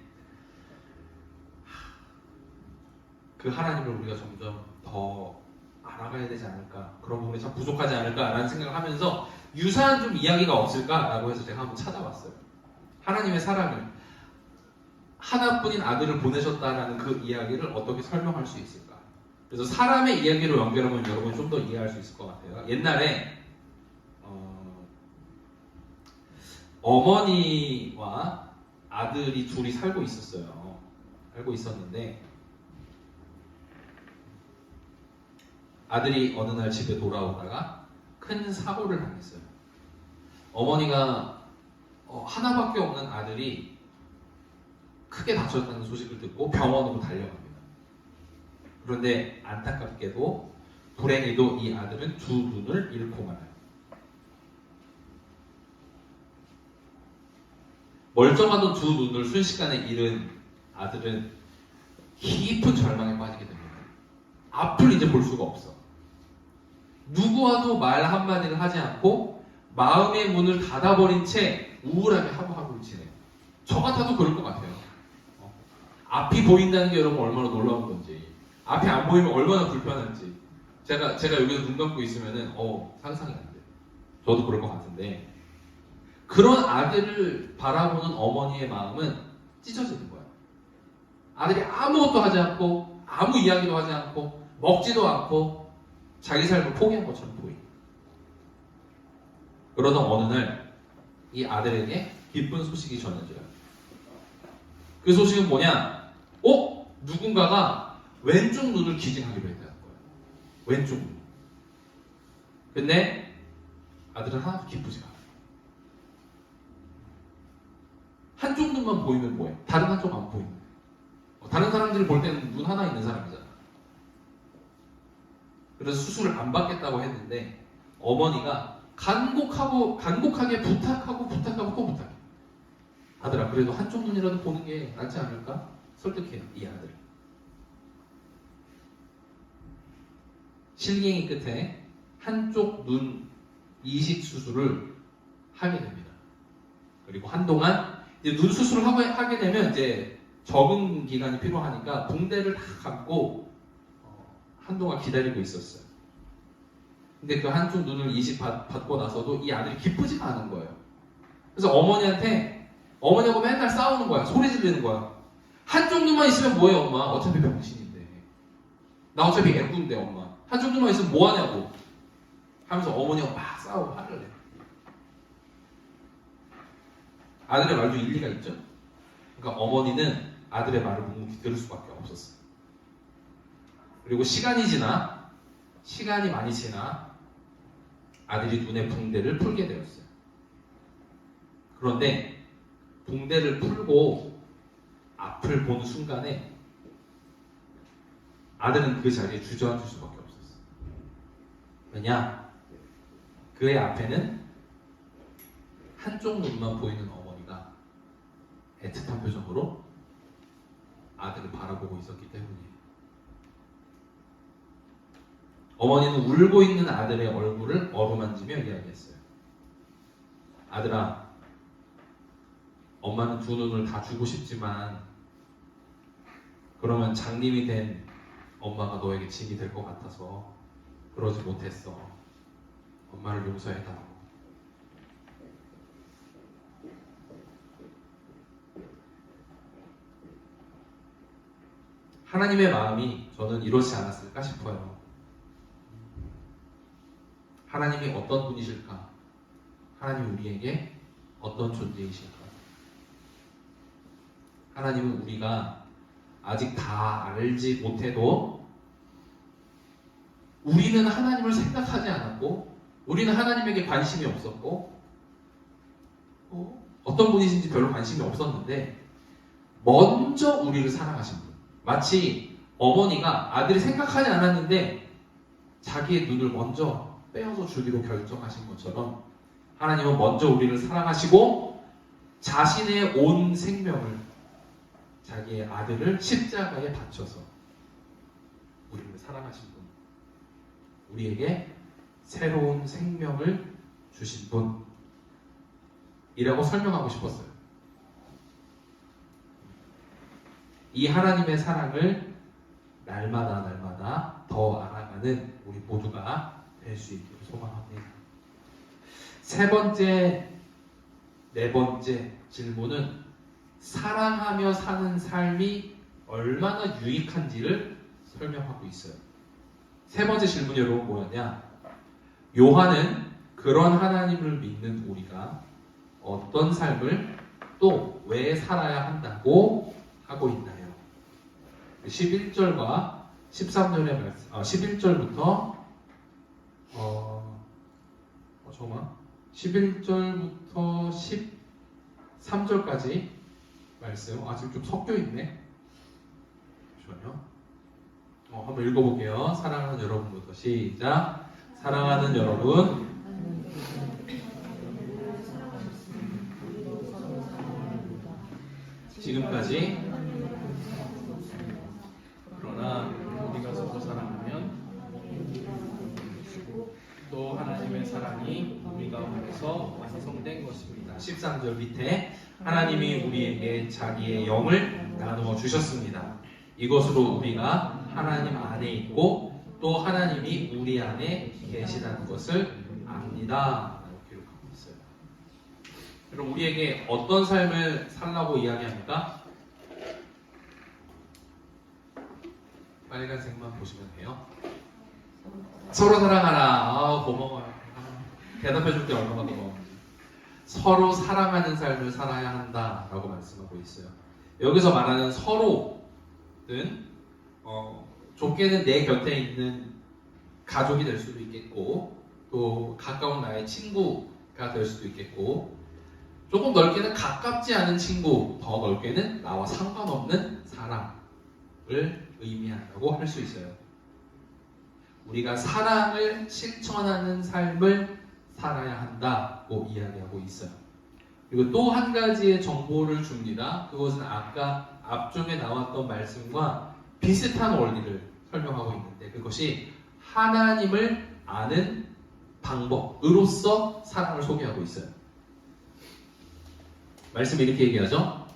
그 하나님을 우리가 점점 더 알아가야 되지 않을까, 그런 부분이 참 부족하지 않을까라는 생각을 하면서 유사한 좀 이야기가 없을까라고 해서 제가 한번 찾아봤어요. 하나님의 사랑을, 하나뿐인 아들을 보내셨다라는 그 이야기를 어떻게 설명할 수 있을까. 그래서 사람의 이야기로 연결하면 여러분 좀 더 이해할 수 있을 것 같아요. 옛날에 어머니와 아들이 둘이 살고 있었어요. 살고 있었는데 아들이 어느 날 집에 돌아오다가 큰 사고를 당했어요. 어머니가 하나밖에 없는 아들이 크게 다쳤다는 소식을 듣고 병원으로 달려갑니다. 그런데 안타깝게도 불행히도 이 아들은 두 눈을 잃고 말아요. 멀쩡하던 두 눈을 순식간에 잃은 아들은 깊은 절망에 빠지게 됩니다. 앞을 이제 볼 수가 없어. 누구와도 말 한마디를 하지 않고 마음의 문을 닫아버린 채 우울하게 하루하루를 지내요. 저 같아도 그럴 것 같아요. 앞이 보인다는 게 여러분 얼마나 놀라운 건지, 앞이 안 보이면 얼마나 불편한지. 제가 여기서 눈 감고 있으면은 상상이 안 돼요. 저도 그럴 것 같은데 그런 아들을 바라보는 어머니의 마음은 찢어지는 거예요. 아들이 아무것도 하지 않고 아무 이야기도 하지 않고 먹지도 않고 자기 삶을 포기한 것처럼 보이고, 그러던 어느 날 이 아들에게 기쁜 소식이 전해져요. 그 소식은 뭐냐? 누군가가 왼쪽 눈을 기증하기로 했다는 거예요. 왼쪽 눈. 근데 아들은 하나도 기쁘지가 않아요. 한쪽 눈만 보이면 뭐해? 다른 한쪽 안 보이는 거예요. 다른 사람들이 볼 때는 눈 하나 있는 사람이잖아. 그래서 수술을 안 받겠다고 했는데 어머니가 간곡하게 부탁하고 또 부탁해. 아들아, 그래도 한쪽 눈이라도 보는 게 낫지 않을까? 설득해요, 이 아들. 실갱이 끝에 한쪽 눈 이식 수술을 하게 됩니다. 그리고 한동안 이제 눈 수술을 하게 되면 이제 적응 기간이 필요하니까 붕대를 다 감고 한동안 기다리고 있었어요. 근데 그 한쪽 눈을 이식 받고 나서도 이 아들이 기쁘지가 않은 거예요. 그래서 어머니하고 맨날 싸우는 거야. 소리 지르는 거야. 한쪽 눈만 있으면 뭐해, 엄마? 어차피 병신인데. 나 어차피 애꾼데, 엄마. 한쪽 눈만 있으면 뭐 하냐고. 하면서 어머니하고 막 싸우고 화를 내. 아들의 말도 일리가 있죠. 그러니까 어머니는 아들의 말을 묵묵히 들을 수밖에 없었어요. 그리고 시간이 많이 지나 아들이 눈에 붕대를 풀게 되었어요. 그런데 붕대를 풀고 앞을 본 순간에 아들은 그 자리에 주저앉을 수밖에 없었어요. 왜냐? 그의 앞에는 한쪽 눈만 보이는 어머니가 애틋한 표정으로 아들을 바라보고 있었기 때문이에요. 어머니는 울고 있는 아들의 얼굴을 어루만지며 이야기했어요. 아들아, 엄마는 두 눈을 다 주고 싶지만 그러면 장님이 된 엄마가 너에게 짐이 될 것 같아서 그러지 못했어. 엄마를 용서해달라고. 하나님의 마음이 저는 이렇지 않았을까 싶어요. 하나님이 어떤 분이실까? 하나님이 우리에게 어떤 존재이실까? 하나님은 우리가 아직 다 알지 못해도 우리는 하나님을 생각하지 않았고 우리는 하나님에게 관심이 없었고 어떤 분이신지 별로 관심이 없었는데 먼저 우리를 사랑하신 분, 마치 어머니가 아들이 생각하지 않았는데 자기의 눈을 먼저 빼어서 주기로 결정하신 것처럼 하나님은 먼저 우리를 사랑하시고 자신의 온 생명을 자기의 아들을 십자가에 바쳐서 우리를 사랑하신 분, 우리에게 새로운 생명을 주신 분이라고 설명하고 싶었어요. 이 하나님의 사랑을 날마다 더 알아가는 우리 모두가 될 수 있기를 소망합니다. 세 번째, 네 번째 질문은 사랑하며 사는 삶이 얼마나 유익한지를 설명하고 있어요. 세 번째 질문이 여러분 뭐였냐? 요한은 그런 하나님을 믿는 우리가 어떤 삶을 또 왜 살아야 한다고 하고 있나요? 11절과 13절의 말씀, 11절부터 11절부터 13절까지 말씀, 지금 좀 섞여 있네. 잠시만요. 한번 읽어볼게요. 사랑하는 여러분부터 시작. 사랑하는 여러분, 지금까지 그러나 우리가 서로 사랑하면 또 하나님의 사랑이 우리 가운데서 완성된 것입니다. 13절 밑에 하나님이 우리에게 자기의 영을 나누어 주셨습니다. 이것으로 우리가 하나님 안에 있고 또 하나님이 우리 안에 계시다는 것을 압니다. 라고 기록하고 있어요. 그럼 우리에게 어떤 삶을 살라고 이야기합니까? 빨간색만 보시면 돼요. 서로 사랑하라. 고마워요. 대답해줄 때 얼마나 고마운지. 서로 사랑하는 삶을 살아야 한다라고 말씀하고 있어요. 여기서 말하는 서로는 좁게는 내 곁에 있는 가족이 될 수도 있겠고 또 가까운 나의 친구가 될 수도 있겠고 조금 넓게는 가깝지 않은 친구, 더 넓게는 나와 상관없는 사람을 의미한다고 할 수 있어요. 우리가 사랑을 실천하는 삶을 살아야 한다고 이야기하고 있어요. 그리고 또 한 가지의 정보를 줍니다. 그것은 아까 앞쪽에 나왔던 말씀과 비슷한 원리를 설명하고 있는데 그것이 하나님을 아는 방법으로서 사랑을 소개하고 있어요. 말씀이 이렇게 얘기하죠.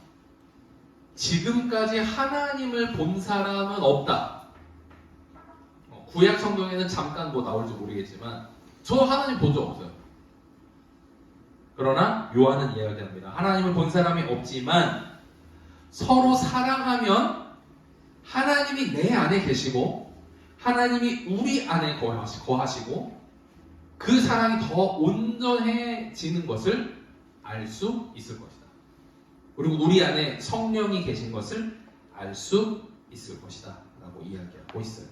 지금까지 하나님을 본 사람은 없다. 구약 성경에는 잠깐 나올지 모르겠지만 저 하나님 본 적 없어요. 그러나 요한은 이야기합니다. 하나님을 본 사람이 없지만 서로 사랑하면 하나님이 내 안에 계시고 하나님이 우리 안에 거하시고 그 사랑이 더 온전해지는 것을 알 수 있을 것이다. 그리고 우리 안에 성령이 계신 것을 알 수 있을 것이다 라고 이야기하고 있어요.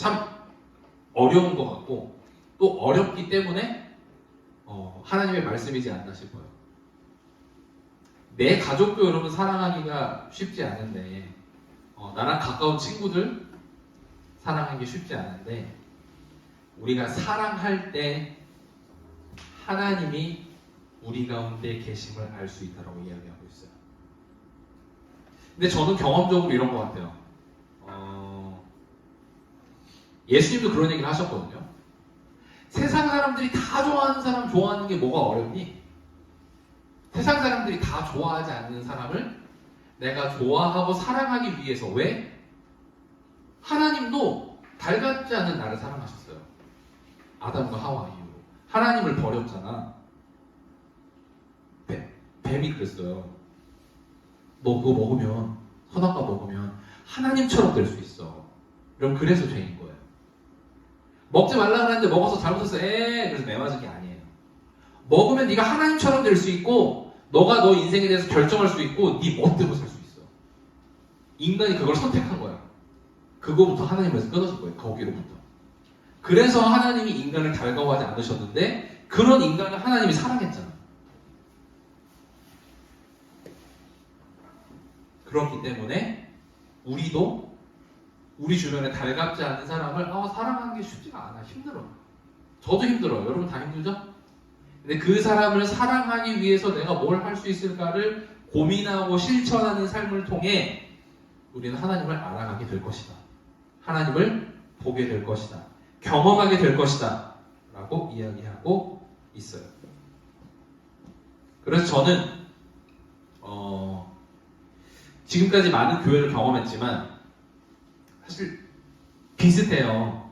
참 어려운 것 같고 또 어렵기 때문에 하나님의 말씀이지 않나 싶어요. 내 가족도 여러분 사랑하기가 쉽지 않은데 나랑 가까운 친구들 사랑하기 쉽지 않은데 우리가 사랑할 때 하나님이 우리 가운데 계심을 알 수 있다고 이야기하고 있어요. 근데 저는 경험적으로 이런 것 같아요. 예수님도 그런 얘기를 하셨거든요. 세상 사람들이 다 좋아하는 사람 좋아하는 게 뭐가 어렵니? 세상 사람들이 다 좋아하지 않는 사람을 내가 좋아하고 사랑하기 위해서. 왜? 하나님도 달갑지 않은 나를 사랑하셨어요. 아담과 하와 이후로. 하나님을 버렸잖아. 뱀이 그랬어요. 너 그거 먹으면, 선악과 먹으면 하나님처럼 될 수 있어. 그럼 그래서 죄인 거예요. 먹지 말라 그랬는데 먹어서 잘못했어. 그래서 매 맞은 게 아니에요. 먹으면 네가 하나님처럼 될 수 있고 너가 너 인생에 대해서 결정할 수 있고 네 멋대로 살 수 있어. 인간이 그걸 선택한 거야. 그거부터 하나님에서 끊어진 거예요. 거기로부터. 그래서 하나님이 인간을 달가워하지 않으셨는데 그런 인간을 하나님이 사랑했잖아. 그렇기 때문에 우리도 우리 주변에 달갑지 않은 사람을 사랑하는 게 쉽지가 않아. 힘들어. 저도 힘들어요. 여러분 다 힘들죠? 근데 그 사람을 사랑하기 위해서 내가 뭘 할 수 있을까를 고민하고 실천하는 삶을 통해 우리는 하나님을 알아가게 될 것이다. 하나님을 보게 될 것이다. 경험하게 될 것이다. 라고 이야기하고 있어요. 그래서 저는 지금까지 많은 교회를 경험했지만 사실 비슷해요.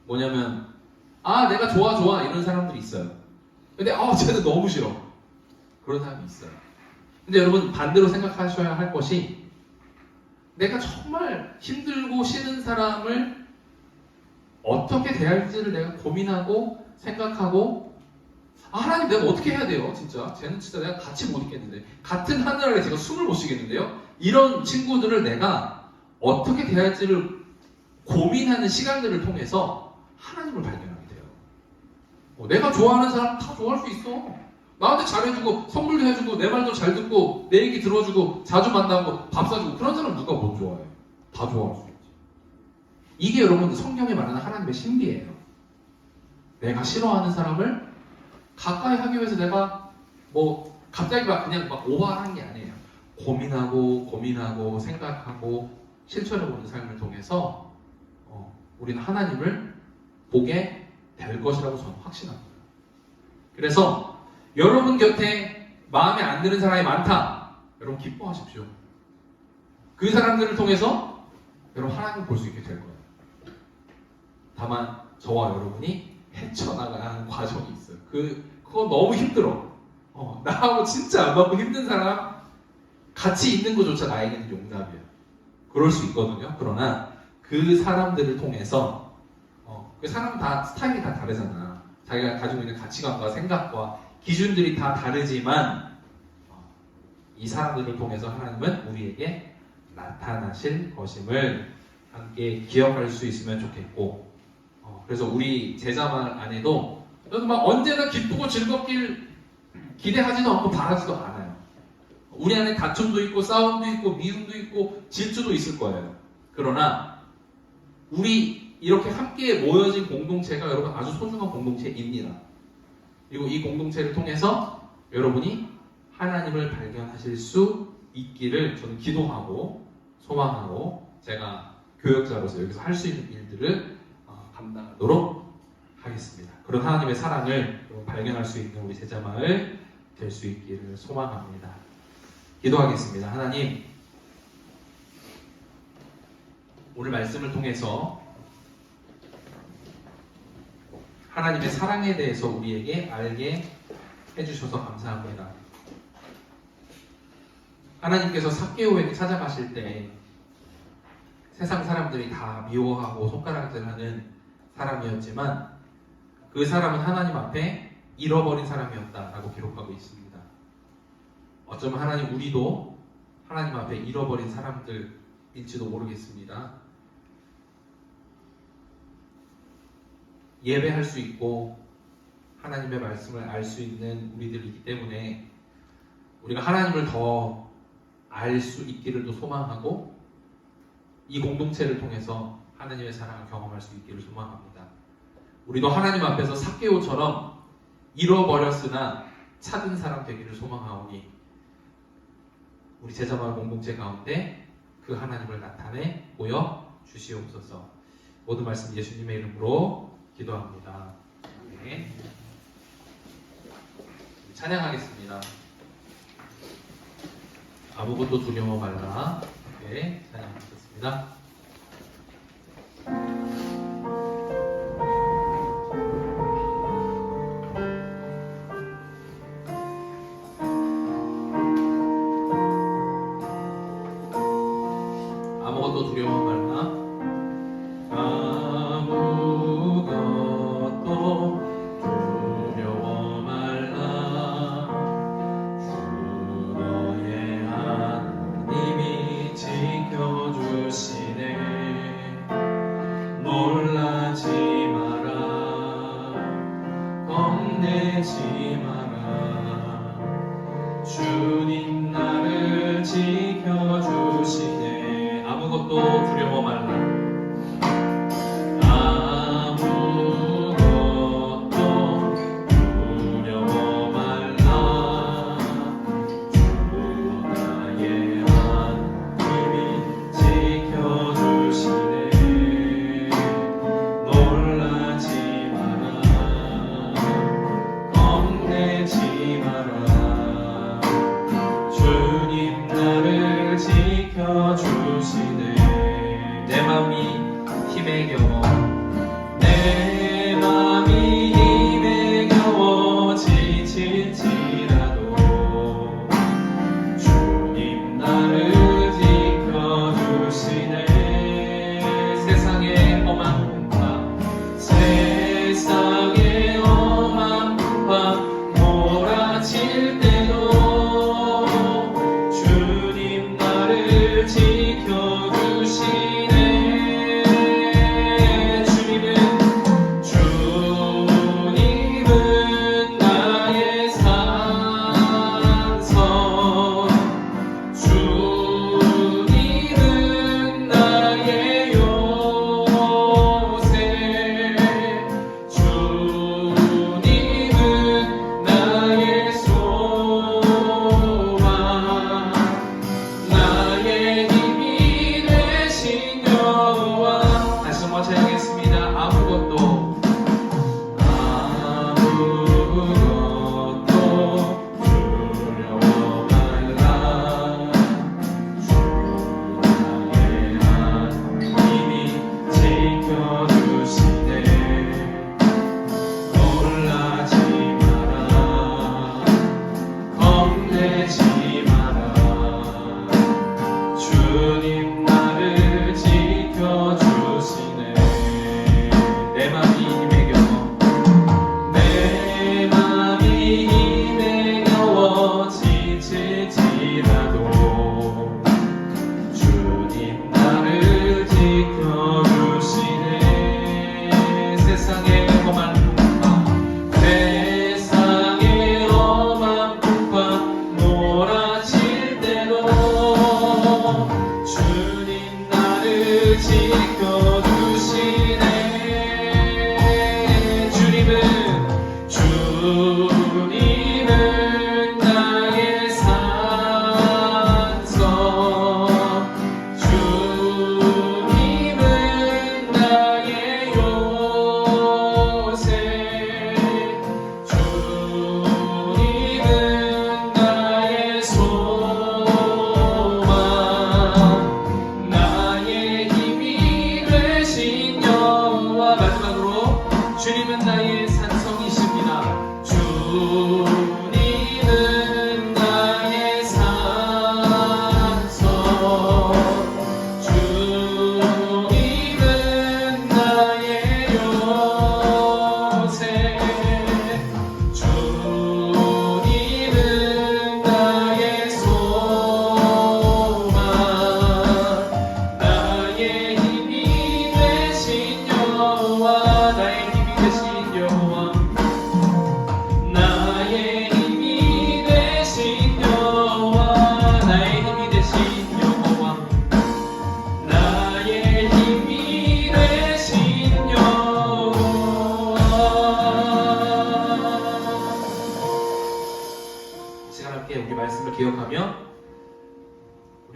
뭐냐면 내가 좋아 이런 사람들이 있어요. 근데 쟤는 너무 싫어. 그런 사람이 있어요. 근데 여러분 반대로 생각하셔야 할 것이 내가 정말 힘들고 싫은 사람을 어떻게 대할지를 내가 고민하고 생각하고 하나님 내가 어떻게 해야 돼요? 진짜 쟤는 진짜 내가 같이 못 있겠는데 같은 하늘 아래 제가 숨을 못 쉬겠는데요? 이런 친구들을 내가 어떻게 대할지를 고민하는 시간들을 통해서 하나님을 발견하게 돼요. 내가 좋아하는 사람 다 좋아할 수 있어. 나한테 잘해주고 선물도 해주고 내 말도 잘 듣고 내 얘기 들어주고 자주 만나고 밥 사주고 그런 사람 누가 못 좋아해? 다 좋아할 수 있지. 이게 여러분 성경에 말하는 하나님의 신비예요. 내가 싫어하는 사람을 가까이 하기 위해서 내가 갑자기 그냥 오버하는 게 아니에요. 고민하고 생각하고 실천해보는 삶을 통해서 우리는 하나님을 보게 될 것이라고 저는 확신합니다. 그래서 여러분 곁에 마음에 안 드는 사람이 많다. 여러분 기뻐하십시오. 그 사람들을 통해서 여러분 하나님을 볼 수 있게 될 거예요. 다만 저와 여러분이 헤쳐나가는 과정이 있어요. 그거 너무 힘들어. 나하고 진짜 안 맞고 힘든 사람 같이 있는 것조차 나에게는 용납이에요. 그럴 수 있거든요. 그러나 그 사람들을 통해서 그 사람 다 스타일이 다 다르잖아. 자기가 가지고 있는 가치관과 생각과 기준들이 다 다르지만 이 사람들을 통해서 하나님은 우리에게 나타나실 것임을 함께 기억할 수 있으면 좋겠고 그래서 우리 제자만 안에도 언제나 기쁘고 즐겁길 기대하지도 않고 바라지도 않아요. 우리 안에 다툼도 있고 싸움도 있고 미움도 있고 질투도 있을 거예요. 그러나 우리 이렇게 함께 모여진 공동체가 여러분 아주 소중한 공동체입니다. 그리고 이 공동체를 통해서 여러분이 하나님을 발견하실 수 있기를 저는 기도하고 소망하고 제가 교역자로서 여기서 할 수 있는 일들을 감당하도록 하겠습니다. 그런 하나님의 사랑을 발견할 수 있는 우리 제자마을 될 수 있기를 소망합니다. 기도하겠습니다. 하나님, 오늘 말씀을 통해서 하나님의 사랑에 대해서 우리에게 알게 해주셔서 감사합니다. 하나님께서 삭개오에게 찾아가실 때 세상 사람들이 다 미워하고 손가락질하는 사람이었지만 그 사람은 하나님 앞에 잃어버린 사람이었다라고 기록하고 있습니다. 어쩌면 하나님 우리도 하나님 앞에 잃어버린 사람들일지도 모르겠습니다. 예배할 수 있고 하나님의 말씀을 알 수 있는 우리들이기 때문에 우리가 하나님을 더 알 수 있기를 또 소망하고 이 공동체를 통해서 하나님의 사랑을 경험할 수 있기를 소망합니다. 우리도 하나님 앞에서 삭개오처럼 잃어버렸으나 찾은 사람 되기를 소망하오니 우리 제자마을 공동체 가운데 그 하나님을 나타내 보여 주시옵소서. 모든 말씀 예수님의 이름으로 기도합니다. 네. 찬양하겠습니다. 아무것도 두려워 말라. 네, 찬양하겠습니다. 아무것도 두려워 말라. 아무것도 두려워 말라. 주 너의 하나님이 지켜주시네. 놀라지 마라. 겁내지 마라. 주님 나를 지켜주시네. 아무것도 두려워 말라. 아무것도 두려워 말라. 주 나의 하나님이 지켜주시네. 놀라지 마라. 겁내지 마라. 주님 나를 지켜주시네. 내 맘이 힘에 겨워 내 맘이 힘에 겨워 지칠지라도 주님 나를 지켜주시네. 세상의 험한 풍파 세상의 험한 풍파 몰아칠 때도 주님 나를 지켜주시네. 주님은 나의 산성, 주님은 나의 요새, 주님은 나의 소망, 나의 힘이 되신 여호와. 다시 한번 찬양하겠습니다. 아무것도 두려워 말라. 주 나의 하나님이 지켜주시네. 놀라지 마라. 겁내지 마라. 주님 나를 지켜주시네. 내 맘이 힘에 겨워 내 맘이 힘에 겨워 지칠지라도 주님 나를 지켜주시네. 세상의 험한 풍파 세상의 험한 풍파 몰아칠 때도 주님 나를 지켜주시네. 주님은 나의 산성, 주님은 나의 요새, 주님은 나의 소망, 나의 힘이 되신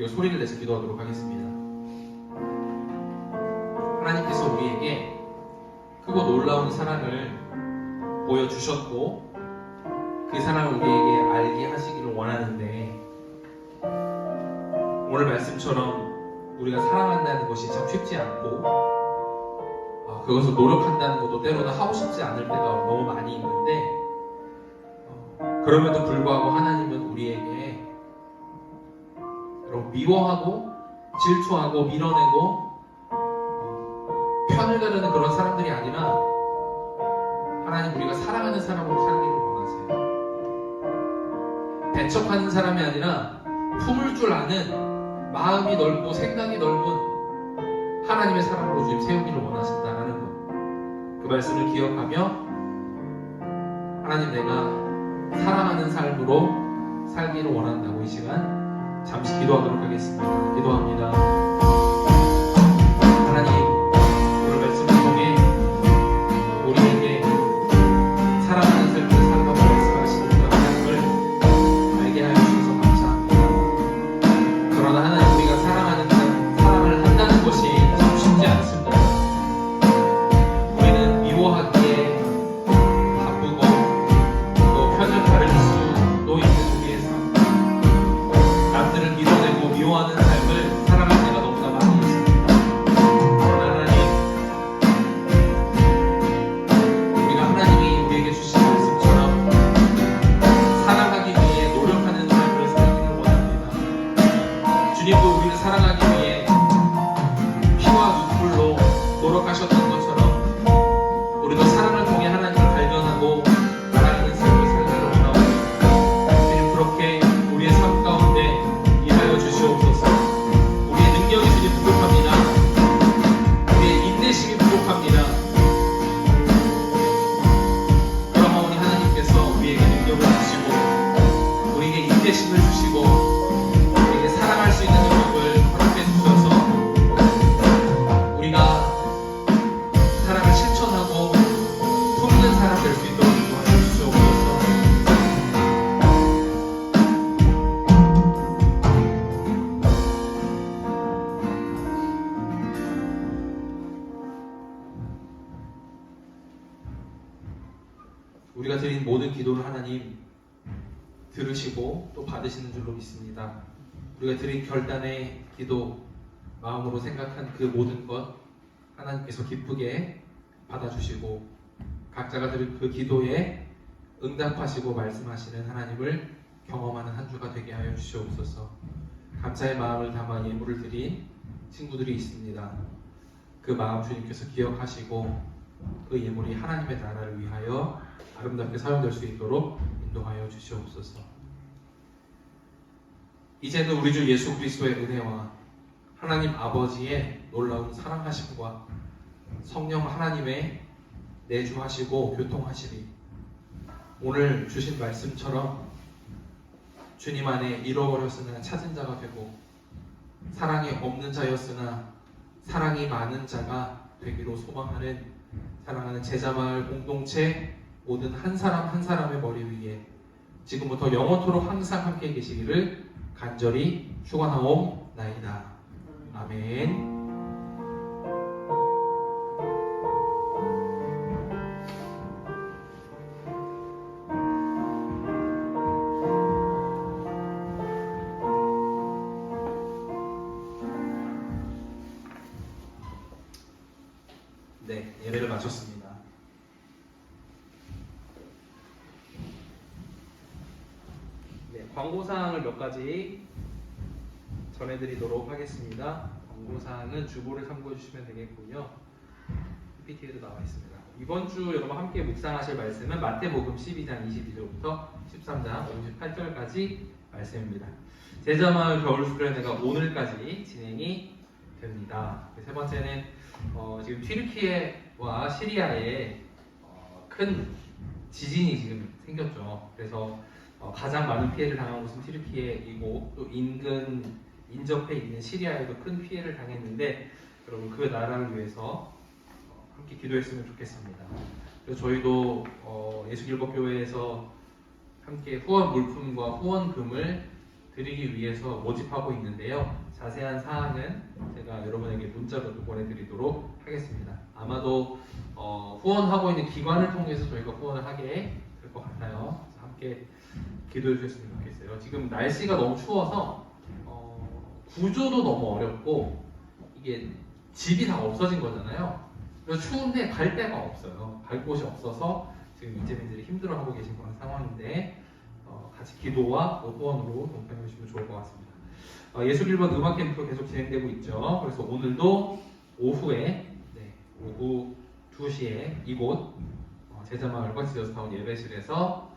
우리가 소리를 내서 기도하도록 하겠습니다. 하나님께서 우리에게 크고 놀라운 사랑을 보여주셨고 그 사랑을 우리에게 알게 하시기를 원하는데 오늘 말씀처럼 우리가 사랑한다는 것이 참 쉽지 않고 그것을 노력한다는 것도 때로는 하고 싶지 않을 때가 너무 많이 있는데 그럼에도 불구하고 하나님은 우리에게 여러분 미워하고 질투하고 밀어내고 편을 가르는 그런 사람들이 아니라 하나님 우리가 사랑하는 사람으로 살기를 원하세요. 배척하는 사람이 아니라 품을 줄 아는 마음이 넓고 생각이 넓은 하나님의 사람으로 주님 세우기를 원하신다는 것. 그 말씀을 기억하며 하나님 내가 사랑하는 삶으로 살기를 원한다고 이 시간 잠시 기도하도록 하겠습니다. 기도합니다. 하나님 오늘 말씀을 통해 우리에게 사랑하는 삶을 살아가고 말씀하시는 그 하나님을 알게 하여 주셔서 감사합니다. 그러나 하나님 우리가 사랑을 한다는 것이 참 쉽지 않습니다. 우리는 미워하기에 바쁘고 또 편을 가를 수도 있는 우리의 삶, 남들을 밀어내고 미워하는 삶을 살아갈 때가 너무나 많이 있습니다. 그러나 하나님, 우리가 하나님이 우리에게 주신 말씀처럼 사랑하기 위해 노력하는 삶을 살기를 원합니다. 주님도 우리를 사랑하기 위해 피와 눈물로 노력하셨던 것처럼 우리도 사랑을 통해 하나님을 발견하고 나아가는 삶을 살기를 원합니다. 주님 그렇게 우리의 삶 가운데 일하여 주시옵소서. 우리의 능력이 주님 부족합니다. 우리의 인내심이 부족합니다. 그러나 우리 하나님께서 우리에게 능력을 주시고 우리에게 인내심을 주시고 우리에게 사랑할 수 있는 능력을 허락해 주셔서 우리가 사랑을 실천하고 품는 사람 될 수 있도록 도와주시옵소서. 우리가 드린 모든 기도를 하나님 들으시고 또 받으시는 줄로 믿습니다. 우리가 드린 결단의 기도, 마음으로 생각한 그 모든 것 하나님께서 기쁘게 받아주시고 각자가 드린 그 기도에 응답하시고 말씀하시는 하나님을 경험하는 한 주가 되게 하여 주시옵소서. 감사의 마음을 담아 예물을 드린 친구들이 있습니다. 그 마음 주님께서 기억하시고 그 예물이 하나님의 나라를 위하여 아름답게 사용될 수 있도록 인도하여 주시옵소서. 이제는 우리 주 예수 그리스도의 은혜와 하나님 아버지의 놀라운 사랑하심과 성령 하나님의 내주하시고 교통하심이 오늘 주신 말씀처럼 주님 안에 잃어버렸으나 찾은 자가 되고 사랑이 없는 자였으나 사랑이 많은 자가 되기로 소망하는 사랑하는 제자마을 공동체 모든 한 사람 한 사람의 머리 위에 지금부터 영원토록 항상 함께 계시기를 간절히 축원하옵나이다. 아멘. 네, 예배를 마쳤습니다. 네, 광고사항을 몇 가지 전해드리도록 하겠습니다. 광고사항은 주보를 참고해 주시면 되겠고요. PPT에도 나와 있습니다. 이번 주 여러분 함께 묵상하실 말씀은 마태복음 12장 22절부터 13장 58절까지 말씀입니다. 제자마을 겨울수련회가 오늘까지 진행이 됩니다. 세 번째는 지금 튀르키예와 시리아에 큰 지진이 지금 생겼죠. 그래서 가장 많은 피해를 당한 곳은 튀르키예이고 또 인접해 있는 시리아에도 큰 피해를 당했는데 여러분 그 나라를 위해서 함께 기도했으면 좋겠습니다. 그래서 저희도 예수길법교회에서 함께 후원 물품과 후원금을 드리기 위해서 모집하고 있는데요. 자세한 사항은 제가 여러분에게 문자로 또 보내드리도록 하겠습니다. 아마도 후원하고 있는 기관을 통해서 저희가 후원을 하게 될 것 같아요. 그래서 함께 기도해 주셨으면 좋겠어요. 지금 날씨가 너무 추워서 구조도 너무 어렵고 이게 집이 다 없어진 거잖아요. 그래서 추운데 갈 데가 없어요. 갈 곳이 없어서 지금 이재민들이 힘들어하고 계신 그런 상황인데 같이 기도와 또 후원으로 동참해 주시면 좋을 것 같습니다. 예술 1번 음악 캠프 계속 진행되고 있죠. 그래서 오늘도 오후에 오후 2시에 이곳 제자마을 버치저스타운 예배실에서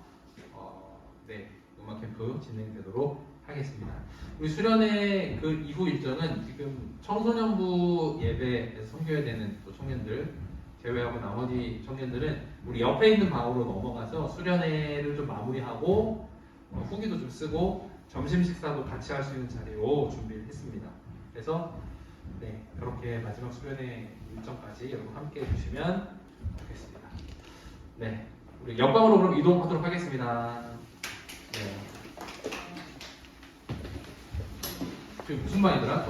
음악 캠프 진행되도록 하겠습니다. 우리 수련회 그 이후 일정은 지금 청소년부 예배에서 섬겨야 되는 또 청년들 제외하고 나머지 청년들은 우리 옆에 있는 방으로 넘어가서 수련회를 좀 마무리하고 후기도 좀 쓰고 점심 식사도 같이 할 수 있는 자리로 준비를 했습니다. 그래서 그렇게 마지막 수련회 일정까지 여러분 함께 해주시면 좋겠습니다. 우리 옆방으로 그럼 이동하도록 하겠습니다. 지금 무슨 반이더라?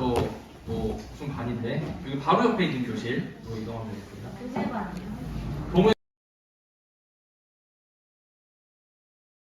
무슨 반인데 여기 바로 옆에 있는 교실로 이동하면 되겠습니다. 교재반이요.